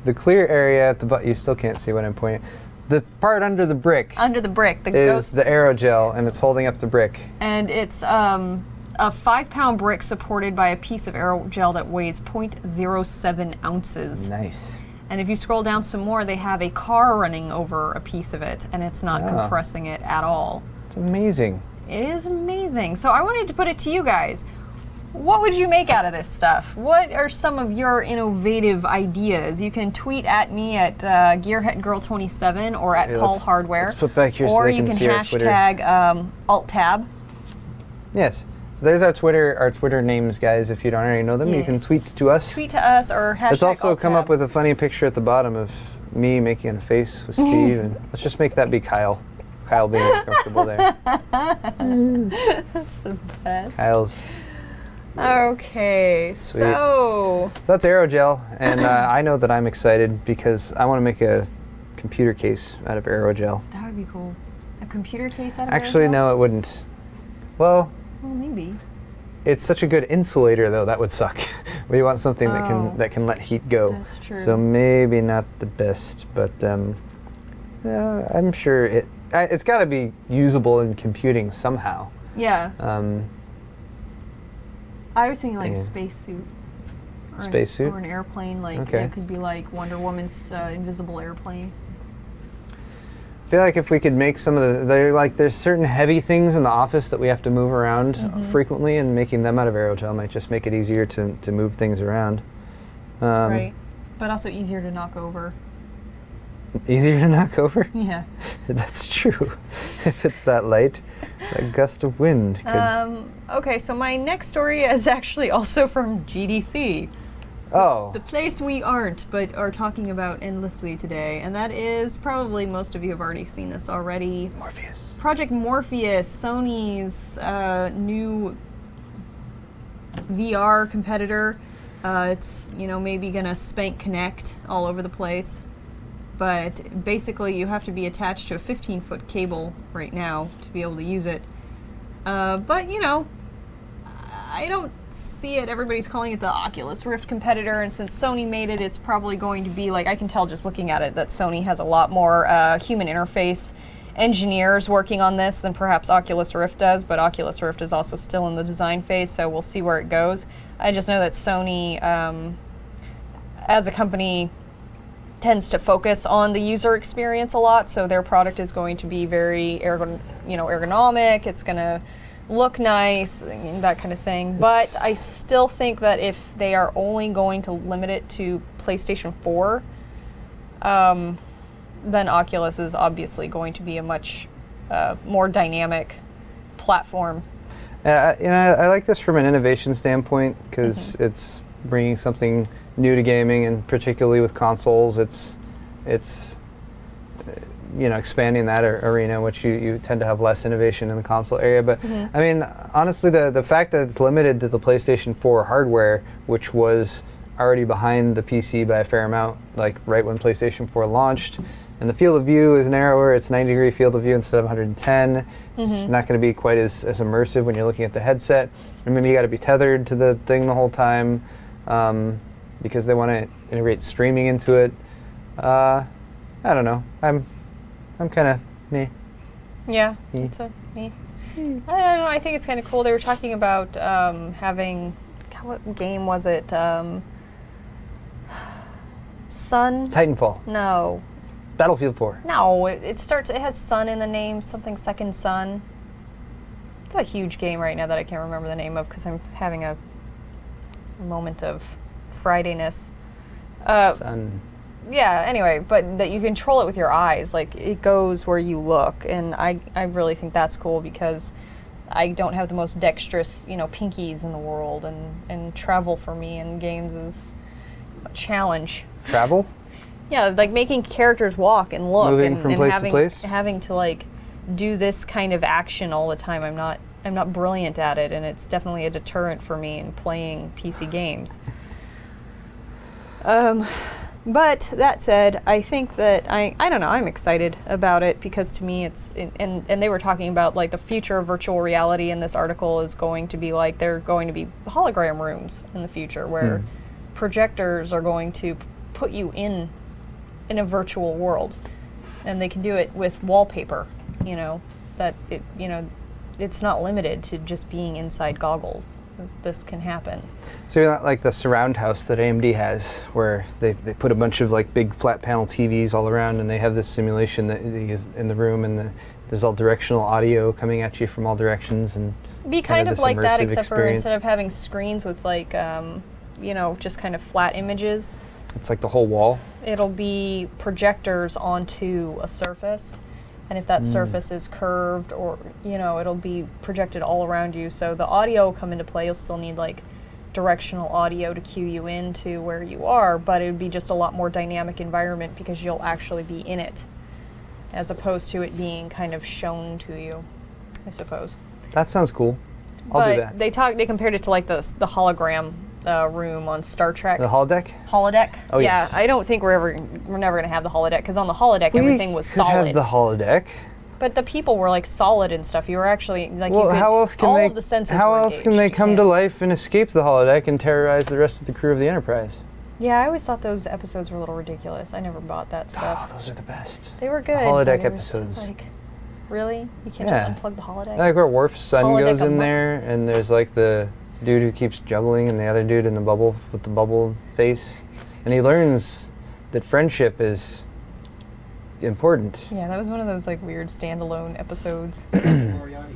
The clear area at the bottom, you still can't see what I'm pointing. The part under the brick. Under the brick, the is ghost. the aerogel, and it's holding up the brick. And it's a 5-pound brick supported by a piece of aerogel that weighs 0.07 ounces. Nice. And if you scroll down some more, they have a car running over a piece of it, and it's not compressing it at all. It's amazing. It is amazing. So I wanted to put it to you guys. What would you make out of this stuff? What are some of your innovative ideas? You can tweet at me at GearheadGirl27 or at Paul Hardware. Let's put back here so or they you can can see our Twitter. hashtag Alt+Tab. Yes. So there's our Twitter names, guys. If you don't already know them, you can tweet to us. Tweet to us or hashtag Let's also Alt+Tab. come up with a funny picture at the bottom of me making a face with Steve, and let's just make that be Kyle. Kyle being uncomfortable there. That's the best. Kyle's. Okay, Sweet. so that's aerogel, and I know that I'm excited because I want to make a computer case out of aerogel. that would be cool. A computer case out of Actually, aerogel? no, it wouldn't. Well, Maybe. it's such a good insulator, though. That would suck. We want something that can let heat go. That's true. So maybe not the best, but I'm sure it's got to be usable in computing somehow. Yeah. I was thinking like Yeah. a spacesuit. Spacesuit? Or an airplane, like Okay. it could be like Wonder Woman's invisible airplane. I feel like if we could make some of there's certain heavy things in the office that we have to move around frequently, and making them out of aerogel might just make it easier to move things around. Right. But also easier to knock over. Easier to knock over? Yeah. That's true. If it's that light, that gust of wind could... Okay, so my next story is actually also from GDC. Oh. The place we aren't, but are talking about endlessly today, and that is probably most of you have already seen this already. Morpheus. Project Morpheus, Sony's new VR competitor. It's maybe gonna spank Kinect all over the place, but basically you have to be attached to a 15-foot cable right now to be able to use it. But I don't see it. Everybody's calling it the Oculus Rift competitor, and since Sony made it, it's probably going to be like, I can tell just looking at it that Sony has a lot more human interface engineers working on this than perhaps Oculus Rift does, but Oculus Rift is also still in the design phase, so we'll see where it goes. I just know that Sony, as a company, tends to focus on the user experience a lot, so their product is going to be very ergonomic. It's going to look nice, that kind of thing. But I still think that if they are only going to limit it to PlayStation 4, then Oculus is obviously going to be a much more dynamic platform. I like this from an innovation standpoint because it's bringing something new to gaming, and particularly with consoles, it's expanding that arena, which you tend to have less innovation in the console area. But I mean, honestly, the fact that it's limited to the PlayStation 4 hardware, which was already behind the PC by a fair amount, like right when PlayStation 4 launched, and the field of view is narrower. It's 90-degree field of view instead of 110. It's not going to be quite as immersive when you're looking at the headset. I mean, you got to be tethered to the thing the whole time because they want to integrate streaming into it. I don't know. I'm kind of meh. Yeah, it's a me. I don't know. I think it's kind of cool. They were talking about having, what game was it? Sun? Titanfall. No. Battlefield 4. No, it has Sun in the name, something Second Sun. It's a huge game right now that I can't remember the name of because I'm having a moment of Fridayness. Sun. Yeah, anyway, but that you control it with your eyes. Like, it goes where you look, and I really think that's cool because I don't have the most dexterous, pinkies in the world, and travel for me in games is a challenge. Travel? Yeah, like making characters walk and look. Moving from place having, to place? Having to, like, do this kind of action all the time. I'm not brilliant at it, and it's definitely a deterrent for me in playing PC games. But that said, I think that I don't know, I'm excited about it because to me it's, and they were talking about like the future of virtual reality in this article is going to be like, they're going to be hologram rooms in the future where projectors are going to put you in a virtual world, and they can do it with wallpaper, that it, it's not limited to just being inside goggles. This can happen. So you're not like the surround house that AMD has, where they put a bunch of like big flat panel TVs all around, and they have this simulation that is in the room, and there's all directional audio coming at you from all directions, and be kind of like that, except experience. For instead of having screens with like just kind of flat images. It's like the whole wall. It'll be projectors onto a surface. And if that surface is curved or, it'll be projected all around you. So the audio will come into play. You'll still need like directional audio to cue you into where you are, but it would be just a lot more dynamic environment because you'll actually be in it as opposed to it being kind of shown to you, I suppose. That sounds cool. I'll do that. They compared it to like the hologram room on Star Trek. The holodeck? Holodeck? Oh, yeah. yes. I don't think we're never going to have the holodeck because on the holodeck everything was solid. We could have the holodeck. But the people were like solid and stuff. You were actually like, well, you could, how else can all they? of the senses how were else can they engaged. come to life and escape the holodeck and terrorize the rest of the crew of the Enterprise? Yeah, I always thought those episodes were a little ridiculous. I never bought that stuff. Oh, those are the best. They were good. The holodeck but it was episodes. Like, really? You can't just unplug the holodeck? Like where Worf's son Holodeck goes in unlock. there, and there's like the dude who keeps juggling, and the other dude in the bubble with the bubble face, and he learns that friendship is important. Yeah, that was one of those like weird standalone episodes. Moriarty.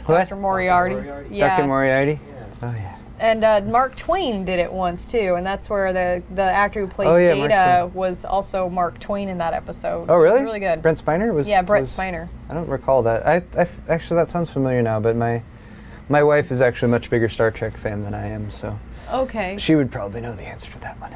What? Dr. Moriarty. Moriarty. Yeah. Dr. Moriarty? Yeah. Oh yeah. And Mark Twain did it once too, and that's where the actor who played Mark Data Twain. was also Mark Twain in that episode. Oh really? It was really good. Brent Spiner was. Yeah, Brent was- Spiner. I don't recall that. Actually that sounds familiar now, but my wife is actually a much bigger Star Trek fan than I am, so Okay. she would probably know the answer to that one.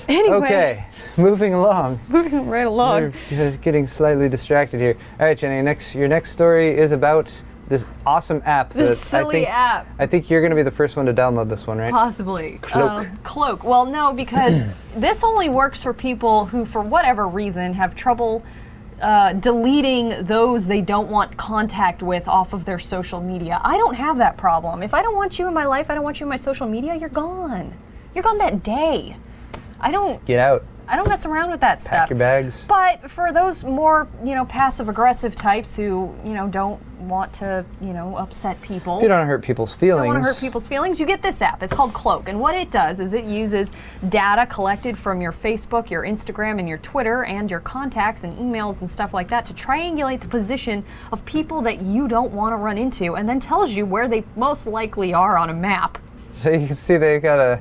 Anyway, Okay, moving along. moving right along. You're getting slightly distracted here. All right, Jenny. Your next story is about this awesome app. This that silly app. I think you're going to be the first one to download this one, right? Possibly. Cloak. Cloak. Well, no, because this only works for people who, for whatever reason, have trouble deleting those they don't want contact with off of their social media. I don't have that problem. If I don't want you in my life, I don't want you in my social media, you're gone. You're gone that day. I don't Get out. mess around with that stuff. Pack your bags. But for those more, passive-aggressive types who, don't want to, upset people. If you don't want to hurt people's Don't feelings. want to hurt people's feelings, you get this app. It's called Cloak, and what it does is it uses data collected from your Facebook, your Instagram, and your Twitter, and your contacts and emails and stuff like that to triangulate the position of people that you don't want to run into, and then tells you where they most likely are on a map. So you can see they got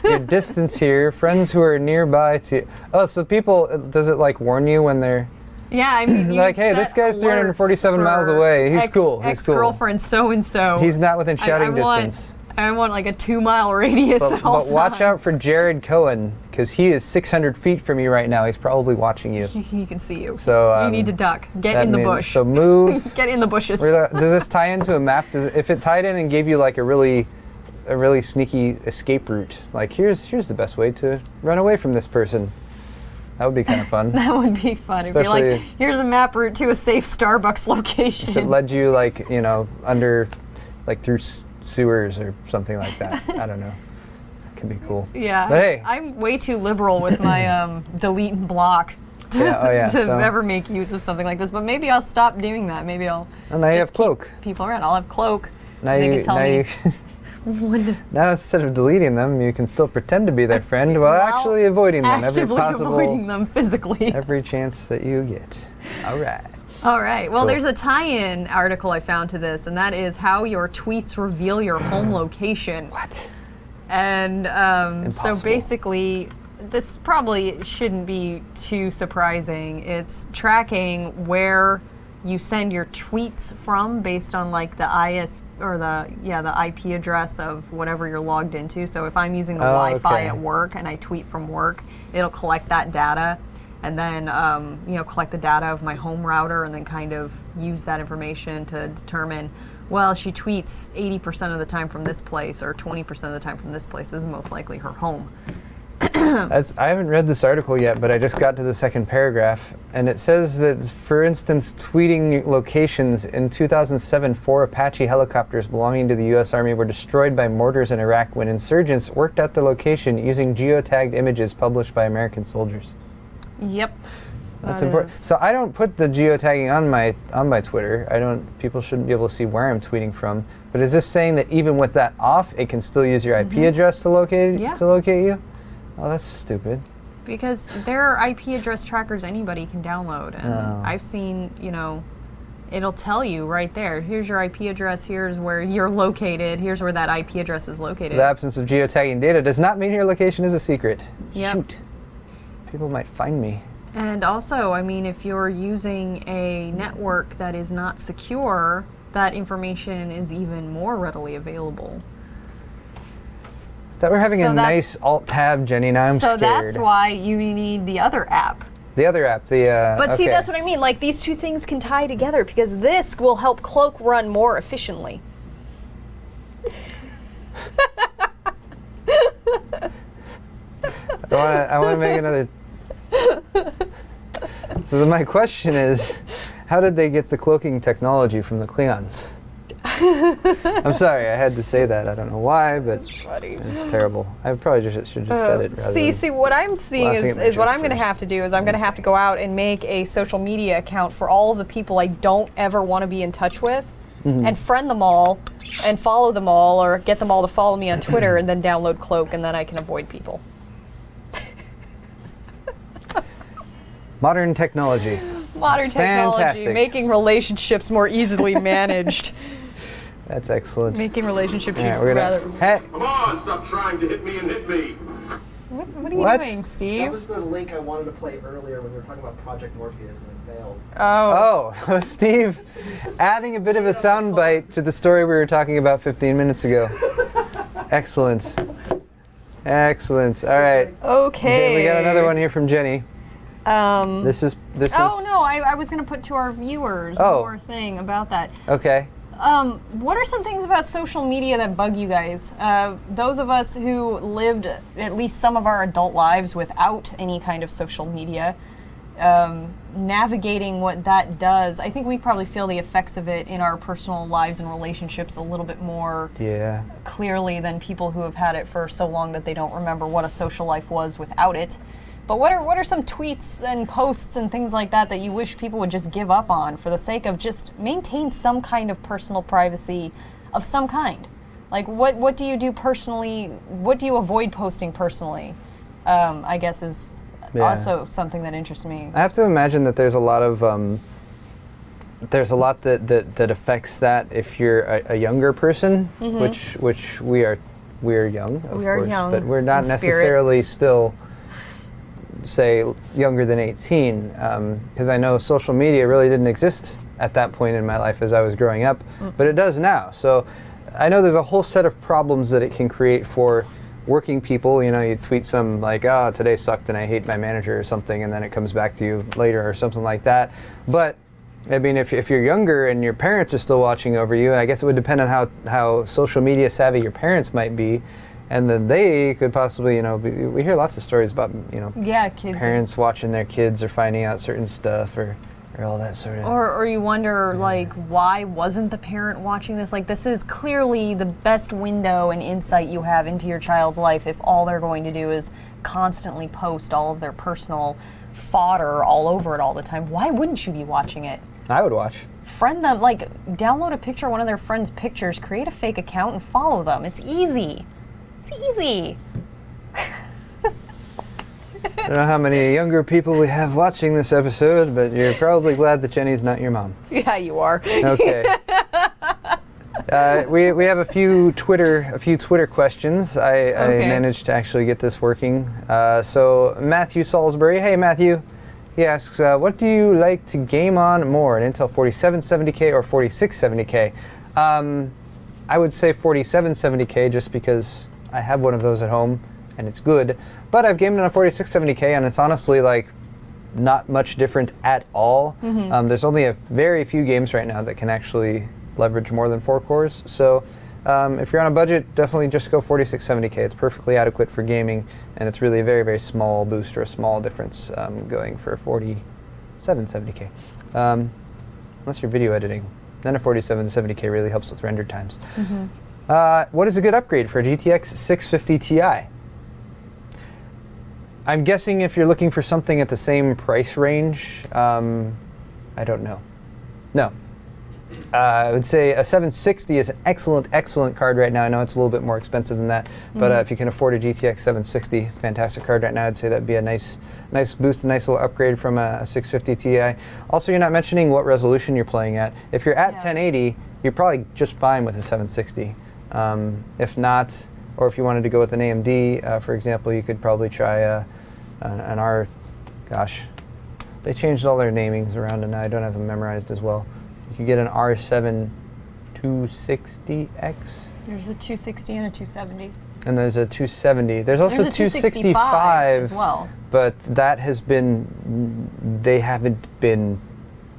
your distance here, friends who are nearby to. Oh, so people, does it like warn you when they're Yeah, I mean, you like, can hey, this set guy's 347 alerts miles for away. He's cool. He's cool. Ex-girlfriend so-and-so. He's not within shouting I want distance. I want like a 2-mile radius at all But watch times. out for Jared Cohen, because he is 600 feet from you right now. He's probably watching you. He can see you. So you need to duck. Get that in the means- bush. So move. Get in the bushes. Does this tie into a map? If it tied in and gave you like a really sneaky escape route, like here's the best way to run away from this person, that would be kind of fun. That would be fun. It'd be like, Especially- here's a map route to a safe Starbucks location. If it led you like under, like through sewers or something like that. I don't know. That could be cool. Yeah. But hey. I'm way too liberal with my delete and block to, Yeah, to so- ever make use of something like this. But maybe I'll stop doing that. Maybe I'll And now you just have Cloak. keep people around. I'll have Cloak. Now They you, can tell now me you, when to now instead of deleting them, you can still pretend to be their friend while actually avoiding them every actively possible, avoiding them physically. every chance that you get. All right. All right. Well, Cool. there's a tie-in article I found to this, and that is how your tweets reveal your home location. What? And so Impossible. basically, this probably shouldn't be too surprising. It's tracking where you send your tweets from based on like the IS or the IP address of whatever you're logged into. So if I'm using the Wi-Fi okay. at work and I tweet from work, it'll collect that data and then collect the data of my home router and then kind of use that information to determine, well, she tweets 80% of the time from this place or 20% of the time from this place. This is most likely her home. I haven't read this article yet, but I just got to the second paragraph, and it says that, for instance, tweeting locations in 2007, 4 Apache helicopters belonging to the U.S. Army were destroyed by mortars in Iraq when insurgents worked out the location using geotagged images published by American soldiers. Yep. That's That important. is- So I don't put the geotagging on my Twitter. People shouldn't be able to see where I'm tweeting from. But is this saying that even with that off, it can still use your IP address to locate Yeah. you? Oh, that's stupid. Because there are IP address trackers anybody can download. And Oh. I've seen, it'll tell you right there, here's your IP address, here's where you're located, here's where that IP address is located. So the absence of geotagging data does not mean your location is a secret. Yep. Shoot. People might find me. And also, I mean, if you're using a network that is not secure, that information is even more readily available. Thought we're having So a that's- nice Alt+Tab, Jenny. Now I'm so scared. that's why you need the other app. The other app, But see, okay. that's what I mean. Like, these two things can tie together because this will help Cloak run more efficiently. I want to make another. So then my question is, how did they get the cloaking technology from the Klingons? I'm sorry, I had to say that. I don't know why, but it's terrible. I probably should have just said it. Rather See, what I'm seeing laughing at my is what joke I'm going to first. have to do is I'm going to have to go out and make a social media account for all of the people I don't ever want to be in touch with, Mm-hmm. and friend them all, and follow them all, or get them all to follow me on Twitter, and then download Cloak, and then I can avoid people. Modern technology. Modern That's technology, fantastic. making relationships more easily managed. That's excellent. Making relationships All right, we're rather. gonna. Hey, Come on, stop trying to hit me and hit me. What are you What? doing, That Steve? was the link I wanted to play earlier when we were talking about Project Morpheus and it failed. oh, Steve, adding a bit of a soundbite to the story we were talking about 15 minutes ago. Excellent. Excellent. All right. Okay. We got another one here from Jenny. This is. Oh no, I was going to put to our viewers one Oh. more thing about that. Okay. What are some things about social media that bug you guys? Those of us who lived at least some of our adult lives without any kind of social media, navigating what that does, I think we probably feel the effects of it in our personal lives and relationships a little bit more Yeah. clearly than people who have had it for so long that they don't remember what a social life was without it. But what are some tweets and posts and things like that that you wish people would just give up on for the sake of just maintain some kind of personal privacy of some kind? Like what do you do personally? What do you avoid posting personally? I guess is Yeah. also something that interests me. I have to imagine that there's a lot of there's a lot that affects that if you're a younger person, which we are young, of We are course, young but we're not in spirit. necessarily still, say, younger than 18, because I know social media really didn't exist at that point in my life as I was growing up, but it does now. So I know there's a whole set of problems that it can create for working people. You know, you tweet some like, "Oh, today sucked and I hate my manager" or something, and then it comes back to you later or something like that. But I mean, if you're younger and your parents are still watching over you, I guess it would depend on how social media savvy your parents might be, and then they could possibly, you know, we hear lots of stories about, you know, kids parents watching their kids or finding out certain stuff or all that sort of. Or you wonder, like, why wasn't the parent watching this? Like, this is clearly the best window and insight you have into your child's life if all they're going to do is constantly post all of their personal fodder all over it all the time. Why wouldn't you be watching it? I would watch. Friend them, like, download a picture of one of their friends' pictures, create a fake account, and follow them. It's easy. It's easy. I don't know how many younger people we have watching this episode, but you're probably glad that Jenny's not your mom. Yeah, you are. Okay. We have a few Twitter questions. I managed to actually get this working. So Matthew Salisbury, hey Matthew, he asks, what do you like to game on more, an Intel 4770K or 4670K? I would say 4770K just because I have one of those at home and it's good. But I've gamed on a 4670K and it's honestly like not much different at all. There's only a very few games right now that can actually leverage more than 4 cores. So if you're on a budget, definitely just go 4670K. It's perfectly adequate for gaming, and it's really a very, very small boost or a small difference going for 4770K. Unless you're video editing, then a 4770K really helps with render times. What is a good upgrade for a GTX 650 Ti? I'm guessing if you're looking for something at the same price range, I don't know. No. I would say a 760 is an excellent card right now. I know it's a little bit more expensive than that, but if you can afford a GTX 760, fantastic card right now. I'd say that'd be a nice boost, a nice little upgrade from a 650 Ti. Also, you're not mentioning what resolution you're playing at. If you're at 1080, you're probably just fine with a 760. If not, or if you wanted to go with an AMD, for example, you could probably try an R. Gosh, they changed all their namings around, and now I don't have them memorized as well. You could get an R7 260X. There's a 260 and a 270. And there's a 270. There's also a 265 as well. But that has been, they haven't been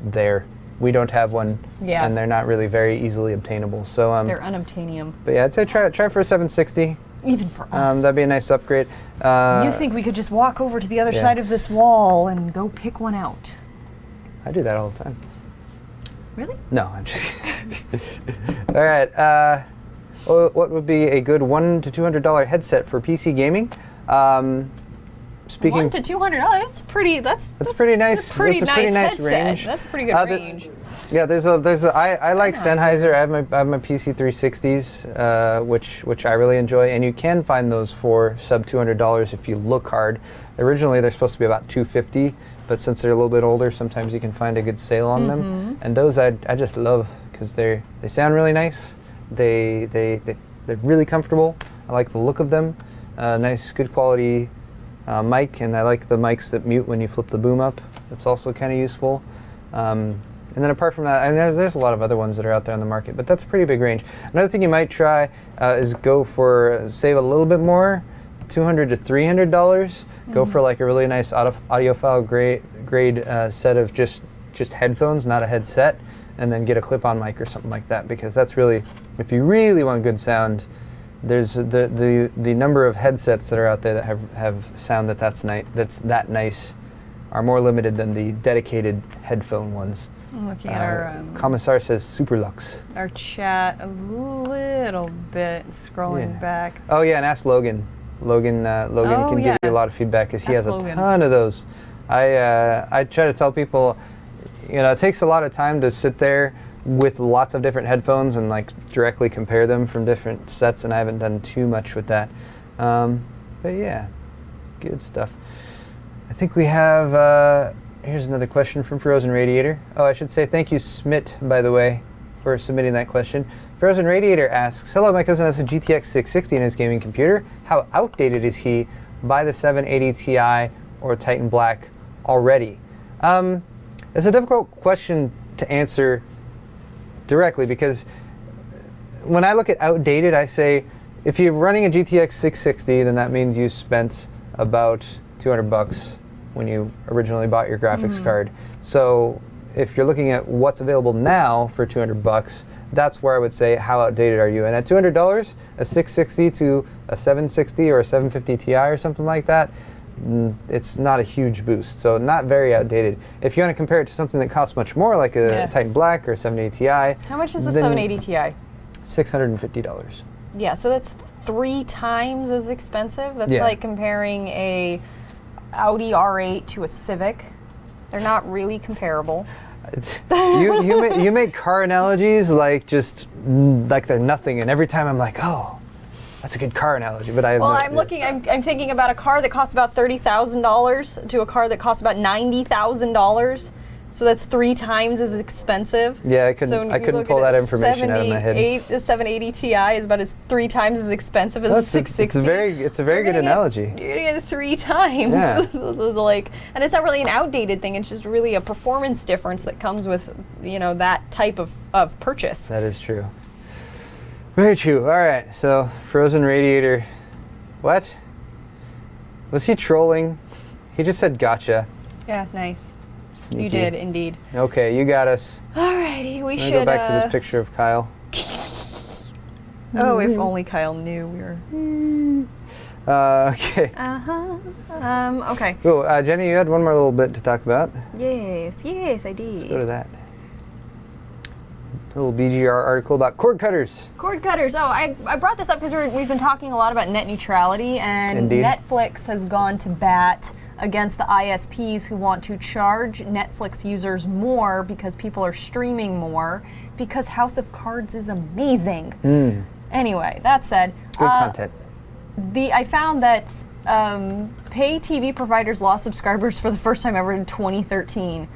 there. We don't have one, and they're not really very easily obtainable. So they're unobtainium. But yeah, I'd say try for a 760. Even for us. That'd be a nice upgrade. You think we could just walk over to the other side of this wall and go pick one out? I do that all the time. Really? No, I'm just All right. What would be a good $100 to $200 headset for PC gaming? Speaking $100 to $200. That's pretty. That's pretty nice. That's pretty it's a pretty nice headset. range. That's a pretty good range. Yeah, I like Sennheiser. I have my PC 360s, which I really enjoy, and you can find those for sub $200 if you look hard. Originally, they're supposed to be about $250, but since they're a little bit older, sometimes you can find a good sale on them. And those I just love because they sound really nice. They're really comfortable. I like the look of them. Nice, good quality mic, and I like the mics that mute when you flip the boom up. That's also kind of useful. And then apart from that, and there's a lot of other ones that are out there on the market, but that's a pretty big range. Another thing you might try is go for, save a little bit more, $200 to $300. Go for like a really nice audiophile grade set of just headphones, not a headset, and then get a clip-on mic or something like that, because that's really, if you really want good sound, there's the number of headsets that are out there that have sound that's that nice are more limited than the dedicated headphone ones. I'm looking at our Commissar says super lux. Our chat a little bit, scrolling back. Oh yeah, and ask Logan. Logan can give you a lot of feedback because he has a ton of those. I try to tell people, it takes a lot of time to sit there with lots of different headphones and like directly compare them from different sets, and I haven't done too much with that. But yeah, good stuff. I think we have. Here's another question from Frozen Radiator. Oh, I should say thank you, Smit, by the way, for submitting that question. Frozen Radiator asks, hello, my cousin has a GTX 660 in his gaming computer. How outdated is he? Buy the 780 Ti or Titan Black already? It's a difficult question to answer directly because when I look at outdated, I say if you're running a GTX 660, then that means you spent about $200 when you originally bought your graphics card. So if you're looking at what's available now for $200, that's where I would say how outdated are you. And at $200, a 660 to a 760 or a 750 Ti or something like that, it's not a huge boost. So not very outdated. If you want to compare it to something that costs much more, like a Titan Black or 780 Ti. How much is the 780 Ti? $650. Yeah, so that's 3 times as expensive. That's like comparing a Audi R8 to a Civic. They're not really comparable. You make car analogies like they're nothing, and every time I'm like, oh, that's a good car analogy. But I'm thinking about a car that costs about $30,000 to a car that costs about $90,000. So that's 3 times as expensive. Yeah, I couldn't pull that information out of my head. The 780 Ti is about 3 times as expensive as a 660. It's a very good analogy. You're gonna get it 3 times. Yeah. And it's not really an outdated thing. It's just really a performance difference that comes with that type of purchase. That is true. Very true. All right. So frozen radiator. What? Was he trolling? He just said gotcha. Yeah, nice. Sneaky. You did, indeed. Okay, you got us. Alrighty, we should go back to this picture of Kyle. Oh, if only Kyle knew we were. Okay. Okay. Cool. Jenny, you had one more little bit to talk about. Yes, I did. Let's go to that. A little BGR article about cord cutters. Cord cutters. Oh, I brought this up because we've been talking a lot about net neutrality, and Indeed. Netflix has gone to bat against the ISPs who want to charge Netflix users more because people are streaming more because House of Cards is amazing. Anyway, that said, good content. I found that pay TV providers lost subscribers for the first time ever in 2013.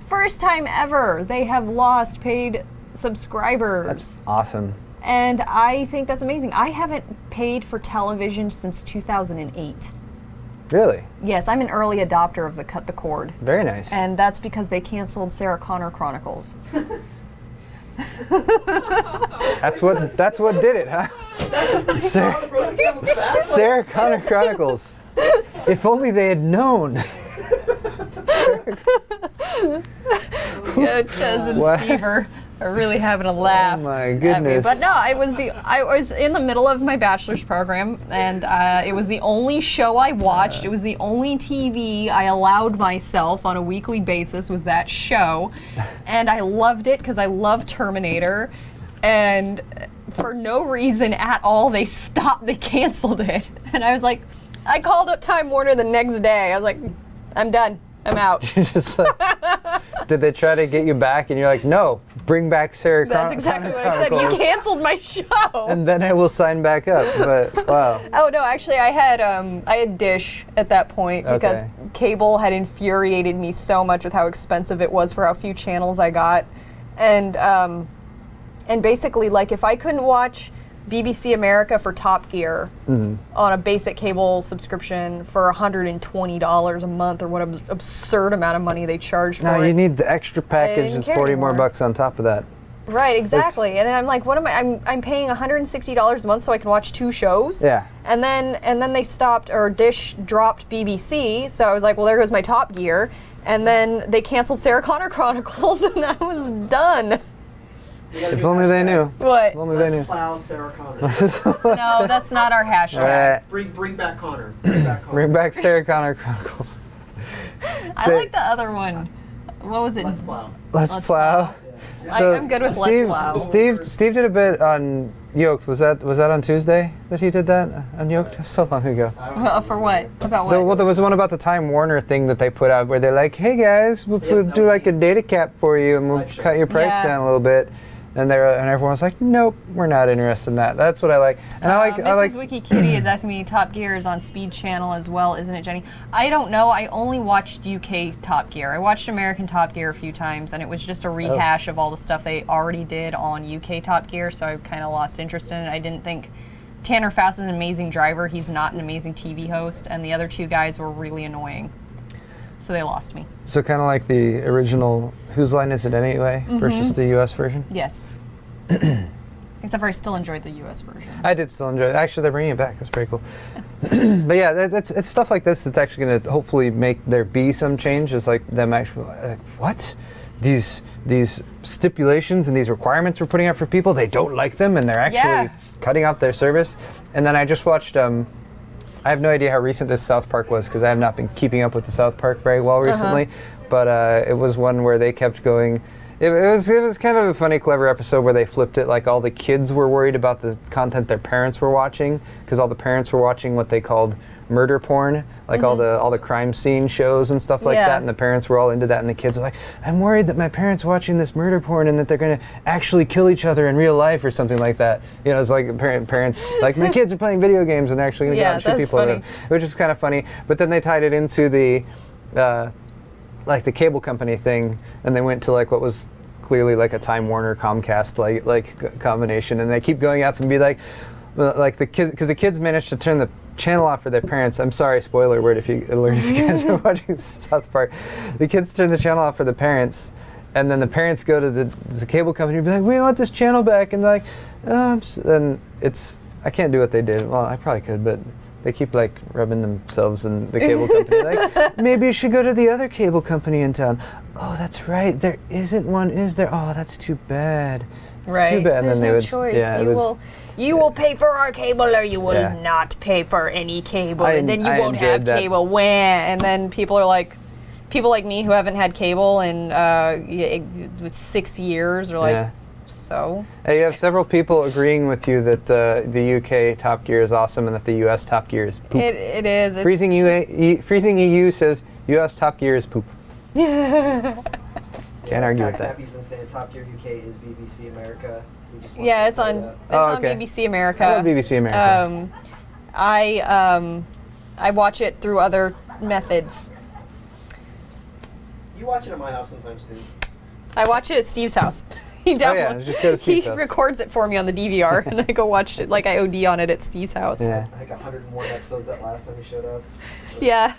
First time ever they have lost paid subscribers. That's awesome. And I think that's amazing. I haven't paid for television since 2008. Really? Yes, I'm an early adopter of the Cut the Cord. Very nice. And that's because they canceled Sarah Connor Chronicles. That's what did it, huh? Sarah Connor Chronicles. If only they had known. Yeah, Chezz and Steve are really having a laugh. Oh my at goodness. me. But no, I was in the middle of my bachelor's program, and it was the only show I watched. It was the only TV I allowed myself on a weekly basis was that show, and I loved it because I love Terminator, and for no reason at all they canceled it, and I was like, I called up Time Warner the next day. I was like, I'm done. I'm out. Just like, did they try to get you back? And you're like, no, bring back Sarah That's exactly what I said. You canceled my show. And then I will sign back up. But wow. Oh no, actually, I had Dish at that point because cable had infuriated me so much with how expensive it was for how few channels I got, and basically, like, if I couldn't watch BBC America for Top Gear on a basic cable subscription for $120 a month, or what absurd amount of money they charged for it. No, you need the extra package that's 40 more bucks on top of that. Right, exactly. And I'm like, what am I? I'm paying $160 a month so I can watch 2 shows. Yeah. And then they stopped, or Dish dropped BBC. So I was like, well, there goes my Top Gear. And then they canceled Sarah Connor Chronicles, and I was done. If only they knew. What? If only they knew. Let's plow Sarah Connor. No, that's not our hashtag. Bring back Connor. Bring back Connor. Bring back Sarah Connor Chronicles. I like the other one. What was it? Let's plow. Let's plow. So I'm good with Steve, Let's Plow. Steve did a bit on Yolk'd. Was that on Tuesday that he did that on Yolk'd? So long ago. For what? About what? Well, there was one about the Time Warner thing that they put out where they're like, hey guys, we'll do like a data cap for you and we'll cut your price down a little bit. And everyone's like, nope, we're not interested in that. That's what I like. And I like. Mrs. Wiki Kitty is asking me, Top Gear is on Speed Channel as well, isn't it, Jenny? I don't know. I only watched UK Top Gear. I watched American Top Gear a few times, and it was just a rehash of all the stuff they already did on UK Top Gear, so I kind of lost interest in it. I didn't think Tanner Faust is an amazing driver. He's not an amazing TV host, and the other 2 guys were really annoying. So they lost me. So kind of like the original Whose Line Is It Anyway versus the US version? Yes. Except for I still enjoyed the U.S. version. I did still enjoy it. Actually, they're bringing it back. That's pretty cool. But yeah, it's stuff like this that's actually going to hopefully make there be some change. It's like them actually, like, what? These stipulations and these requirements we're putting out for people, they don't like them, and they're actually cutting out their service. And then I just watched, I have no idea how recent this South Park was, because I have not been keeping up with the South Park very well recently, but it was one where they kept going. It was kind of a funny, clever episode where they flipped it. Like, all the kids were worried about the content their parents were watching, because all the parents were watching what they called murder porn, like all the crime scene shows and stuff like that, and the parents were all into that, and the kids were like, I'm worried that my parents watching this murder porn and that they're going to actually kill each other in real life or something like that. You know, it's like parents, like, my kids are playing video games and they're actually going to go out and shoot people. Funny. Which is kind of funny. But then they tied it into the like the cable company thing, and they went to like what was clearly like a Time Warner Comcast like combination, and they keep going up and be like the kids, because the kids managed to turn the channel off for their parents. I'm sorry, spoiler alert if you guys are watching South Park. The kids turn the channel off for the parents, and then the parents go to the cable company and be like, we want this channel back, and they're like, and it's, I can't do what they did. Well, I probably could, but they keep like rubbing themselves in the cable company. Like, maybe you should go to the other cable company in town. Oh, that's right. There isn't one, is there? Oh, that's too bad. It's too bad. And There's then they no would. choice. Yeah, You will pay for our cable, or you will not pay for any cable, and then you won't have cable. Wah. And then people like me who haven't had cable in 6 years are like, so. Hey, you have several people agreeing with you that the UK Top Gear is awesome and that the US Top Gear is poop. It is. It's Freezing EU says US Top Gear is poop. Can't argue with that. Happy's been saying Top Gear UK is BBC America. It's on BBC America. I love BBC America. I watch it through other methods. You watch it at my house sometimes too. I watch it at Steve's house. Just go to Steve's house. He records it for me on the DVR, and I go watch it, like I OD on it at Steve's house. Yeah. Like 101 episodes that last time he showed up. Yeah.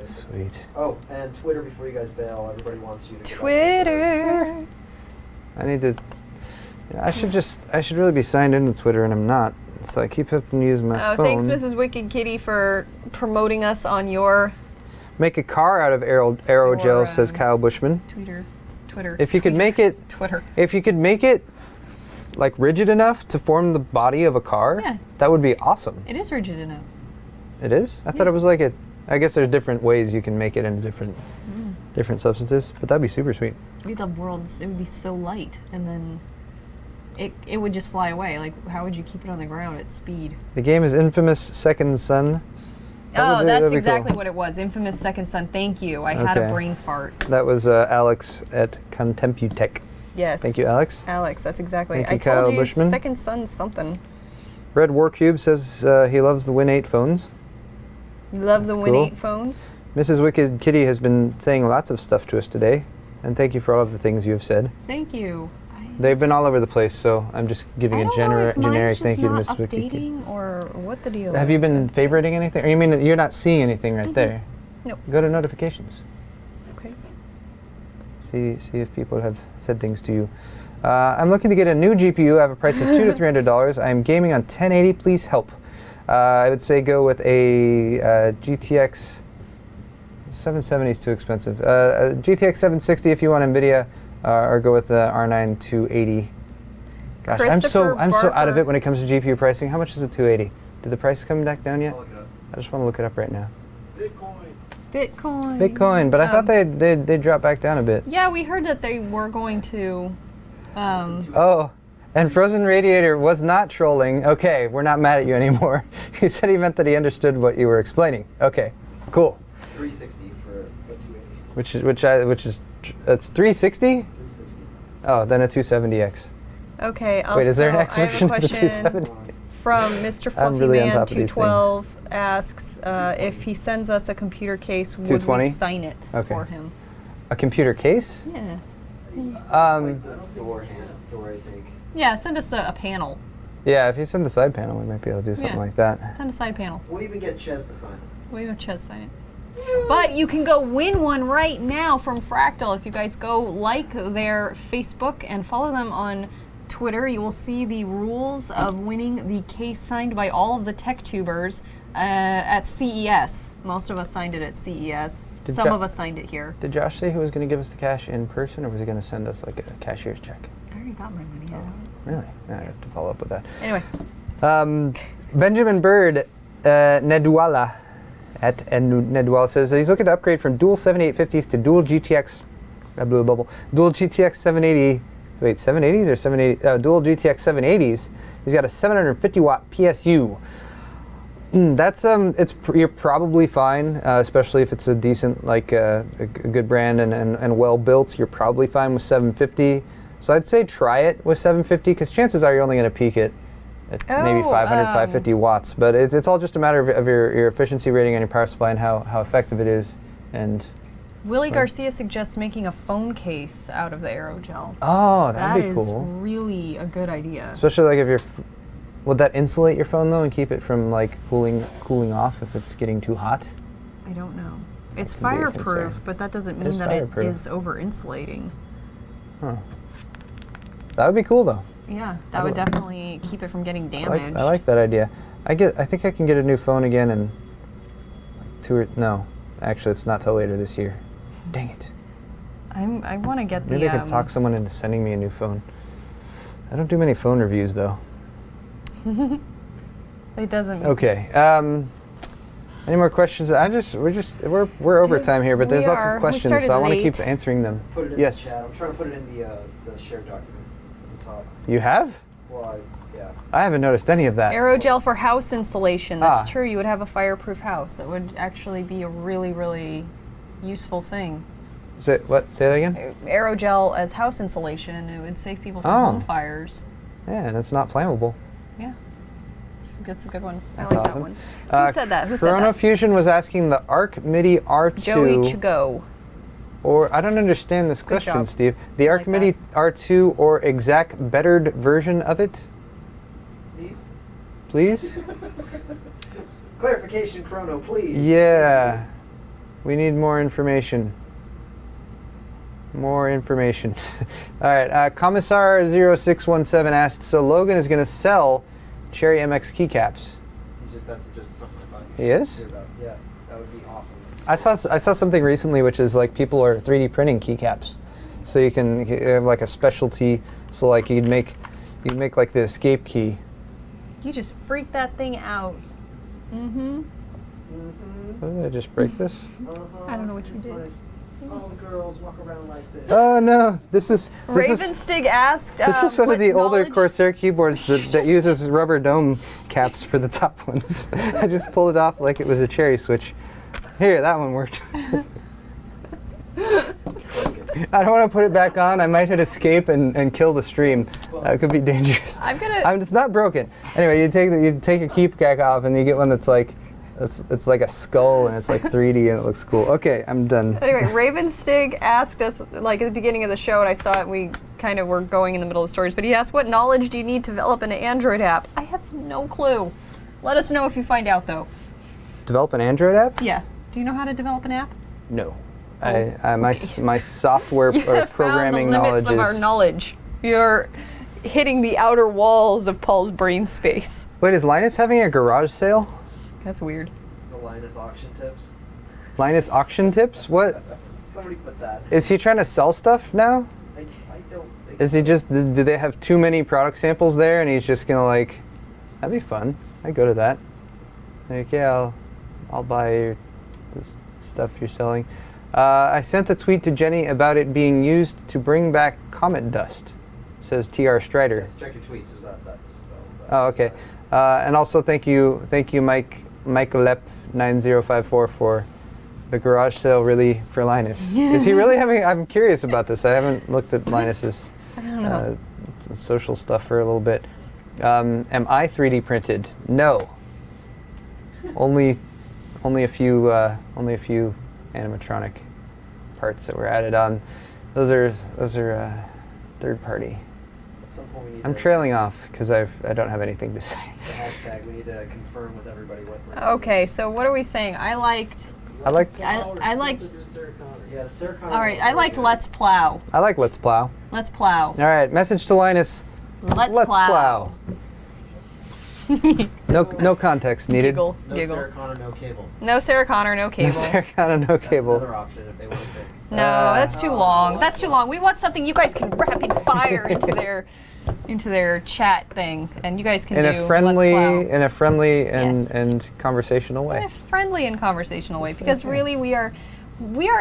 Sweet. Oh, and Twitter before you guys bail. Everybody wants you to. Twitter. I need to. I should really be signed into Twitter, and I'm not. So I keep having to use my phone. Thanks, Mrs. Wicked Kitty, for promoting us on your. Make a car out of aerogel, says Kyle Bushman. Twitter. If you could make it. Twitter. If you could make it, like, rigid enough to form the body of a car, that would be awesome. It is rigid enough. It is? I thought it was like a. I guess there's different ways you can make it into different substances, but that'd be super sweet. It would be so light, and then it would just fly away. Like, how would you keep it on the ground at speed? The game is Infamous Second Son. That's exactly what it was. Infamous Second Son. Thank you. I had a brain fart. That was Alex at Contemputech. Yes. Thank you, Alex. That's exactly. Thank you, I Kyle told you Bushman. Second Son's something. Red Warcube says he loves the Win 8 phones. You love the Win cool. 8 phones? Mrs. Wicked Kitty has been saying lots of stuff to us today, and thank you for all of the things you have said. Thank you. They've been all over the place, so I'm just giving a generic thank you to Mrs. Wicked Kitty. Or what the deal Have you been favoriting anything? Or you mean you're not seeing anything right there? Nope. Go to notifications. Okay. See if people have said things to you. I'm looking to get a new GPU. I have a price of $200 to $300. I'm gaming on 1080. Please help. I would say go with a GTX 770 is too expensive. A GTX 760 if you want NVIDIA, or go with the R9 280. Gosh, I'm so out of it when it comes to GPU pricing. How much is the 280? Did the price come back down yet? I just want to look it up right now. Bitcoin, but I thought they dropped back down a bit. Yeah, we heard that they were going to. And Frozen Radiator was not trolling. Okay, we're not mad at you anymore. He said he meant that he understood what you were explaining. Okay, cool. 360 for a 280. Which is that's 360? 360. Oh, then a 270X. Okay. Wait, is there an X version of the 270? From Mr. Fluffyman 212 asks if he sends us a computer case, would we sign it for him? A computer case? Yeah. Like door, I think. Yeah, send us a panel. Yeah, if you send the side panel, we might be able to do something like that. Send a side panel. We'll even get Chezz to sign it. We'll even Chezz sign it. But you can go win one right now from Fractal. If you guys go like their Facebook and follow them on Twitter, you will see the rules of winning the case signed by all of the tech tubers at CES. Most of us signed it at CES. Some of us signed it here. Did Josh say he was going to give us the cash in person, or was he going to send us like a cashier's check? I already got my money. Really? I have to follow up with that. Anyway. Benjamin Bird Nedwala at Nedwala says he's looking to upgrade from dual 7850s to dual GTX. I blew a bubble. Dual GTX 780. Wait, 780s or 780? Dual GTX 780s. He's got a 750 watt PSU. That's you're probably fine, especially if it's a decent, like a good brand and well built. You're probably fine with 750. So I'd say try it with 750 because chances are you're only going to peak it at maybe 500, 550 watts. But it's all just a matter of your efficiency rating on your power supply and how effective it is. And Willie Garcia suggests making a phone case out of the aerogel. oh, that'd be cool. That is really a good idea. Especially like if you're. Would that insulate your phone though and keep it from like cooling off if it's getting too hot? I don't know. It's That could be a concern. fireproof, but that doesn't mean that fireproof. it is over insulating. Huh. That would be cool though. Yeah, that would definitely keep it from getting damaged. I like that idea. I think I can get a new phone again in no, actually it's not till later this year. Dang it. I want to get the. Maybe I could talk someone into sending me a new phone. I don't do many phone reviews though. It doesn't. Okay. Any more questions? We're over time here, but there's lots of questions, so I want to keep answering them. Put it in the chat. I'm trying to put it in the shared document at the top. You have? Well, yeah. I haven't noticed any of that. Aerogel for house insulation. That's true. You would have a fireproof house. That would actually be a really, really useful thing. Say that again? Aerogel as house insulation, and it would save people from home fires. Yeah, and it's not flammable. Yeah. That's a good one. I That's like awesome. that one. Who said that? Corona Fusion was asking the Arc MIDI R2. Joey Chigo. Or I don't understand this question, job. Steve. The Arc MIDI R2 or exact bettered version of it? Please? Clarification, Chrono, please. Yeah. We need more information. More information. All right. Commissar 0617 asked, so Logan is going to sell Cherry MX keycaps. That's just something I thought He is? about. Yeah, that would be awesome. I saw something recently which is like people are 3D printing keycaps. So you have like a specialty, so like you'd make like the escape key. You just freaked that thing out. What, did I just break this? I don't know what you did. All the girls walk around like this. Oh no, this is Ravenstig asked. This is one of the older knowledge- Corsair keyboards that uses rubber dome caps for the top ones. I just pulled it off like it was a cherry switch. Here, that one worked. I don't want to put it back on. I might hit escape and kill the stream. That could be dangerous. It's not broken. Anyway, you take your key cap off and you get one that's like. It's like a skull and it's like 3D and it looks cool. Okay, I'm done. Anyway, Ravenstig asked us, like at the beginning of the show, and I saw it, we kind of were going in the middle of the stories, but he asked, what knowledge do you need to develop an Android app? I have no clue. Let us know if you find out, though. Develop an Android app? Yeah. Do you know how to develop an app? No. Oh. My software or programming found the knowledge limits of our knowledge. You're hitting the outer walls of Paul's brain space. Wait, is Linus having a garage sale? That's weird. The Linus auction tips. Linus auction tips? What? Somebody put that. Is he trying to sell stuff now? I don't think Is he just, do they have too many product samples there and he's just gonna like, that'd be fun. I'd go to that. Like, yeah, I'll buy this stuff you're selling. I sent a tweet to Jenny about it being used to bring back comet dust, says TR Strider. Yes, check your tweets. Was that? Oh, okay. And also thank you, Michael Lepp 9054 for the garage sale really for Linus. Is he really having? I'm curious about this. I haven't looked at Linus's social stuff for a little bit. Am I 3D printed? No. Only a few animatronic parts that were added on. Those are third party. At some point we need I'm trailing off because I don't have anything to say. the hashtag. We need to confirm with everybody what. Okay, so what are we saying? I liked I liked. I like. Yeah, the Sarah Connor. All right, I liked Let's Plow. I like Let's Plow. Let's Plow. All right, message to Linus. Let's Plow. No context needed. Giggle. No Giggle. Sarah Connor, no cable. No Sarah Connor, no cable. Sarah Connor, no That's cable. another option if they want to pick. No, that's too long. That's too long. We want something you guys can rapid fire into their chat thing, and you guys can In do a friendly, Let's Plow. and Yes. and conversational In way. a friendly and conversational way, because really we are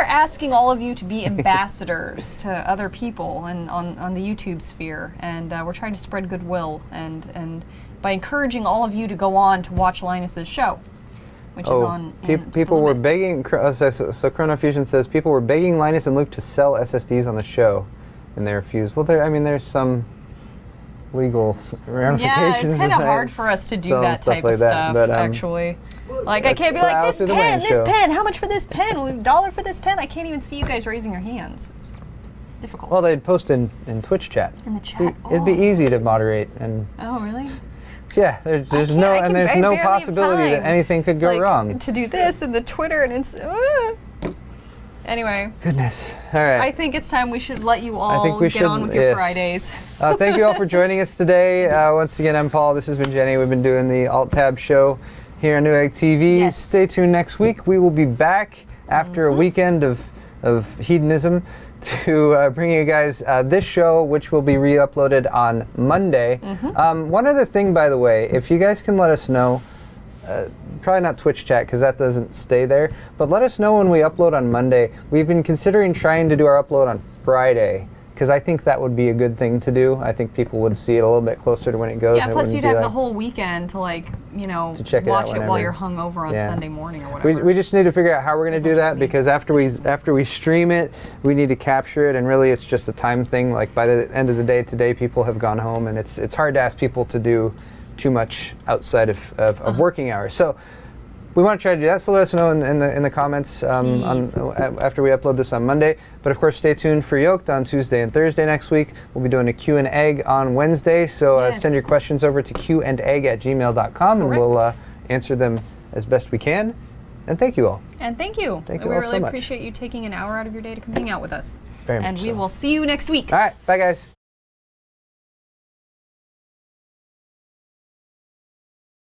asking all of you to be ambassadors to other people and on the YouTube sphere, and we're trying to spread goodwill and by encouraging all of you to go on to watch Linus's show, which is on. People were begging. So Chrono Fusion says people were begging Linus and Luke to sell SSDs on the show, and they refused. Well, there's some legal ramifications. Yeah, it's kind of behind hard for us to do selling that type like of that, stuff, but, actually. Like, I let's can't be plow like, through the this Wayne pen, how much for this pen? $1 for this pen? I can't even see you guys raising your hands. It's difficult. Well, they'd post in Twitch chat. In the chat. It'd be easy to moderate, and Oh, really? yeah, there's no possibility that anything could go wrong. To do this and the Twitter and it's. Anyway, Goodness. All right. I think it's time we should let you all think we get should, on with your yes. Fridays. Thank you all for joining us today. Once again, I'm Paul. This has been Jenny. We've been doing the Alt+Tab show here on Newegg TV. Yes. Stay tuned next week. We will be back after a weekend of hedonism to bring you guys this show, which will be re-uploaded on Monday. One other thing, by the way, if you guys can let us know, probably not Twitch chat because that doesn't stay there, but let us know when we upload on Monday. We've been considering trying to do our upload on Friday because I think that would be a good thing to do. I think people would see it a little bit closer to when it goes. Yeah, and it plus wouldn't you'd be have the like- whole weekend to To check it out watch it while whenever. you're hungover on Yeah. Sunday morning or whatever. We just need to figure out how we're going to do Isn't that just me. because after we stream it, we need to capture it, and really it's just a time thing. Like by the end of the day today, people have gone home, and it's hard to ask people to do too much outside of working hours. So we want to try to do that. So let us know in the comments after we upload this on Monday. But of course, stay tuned for Yolk'd on Tuesday and Thursday next week. We'll be doing a Q&A on Wednesday. So Yes. send your questions over to qandegg@gmail.com, and we'll Correct. answer them as best we can. And thank you all. And thank you. Thank you We all really so much. appreciate you taking an hour out of your day to come hang out with us. Very much And we so. will see you next week. All right. Bye, guys.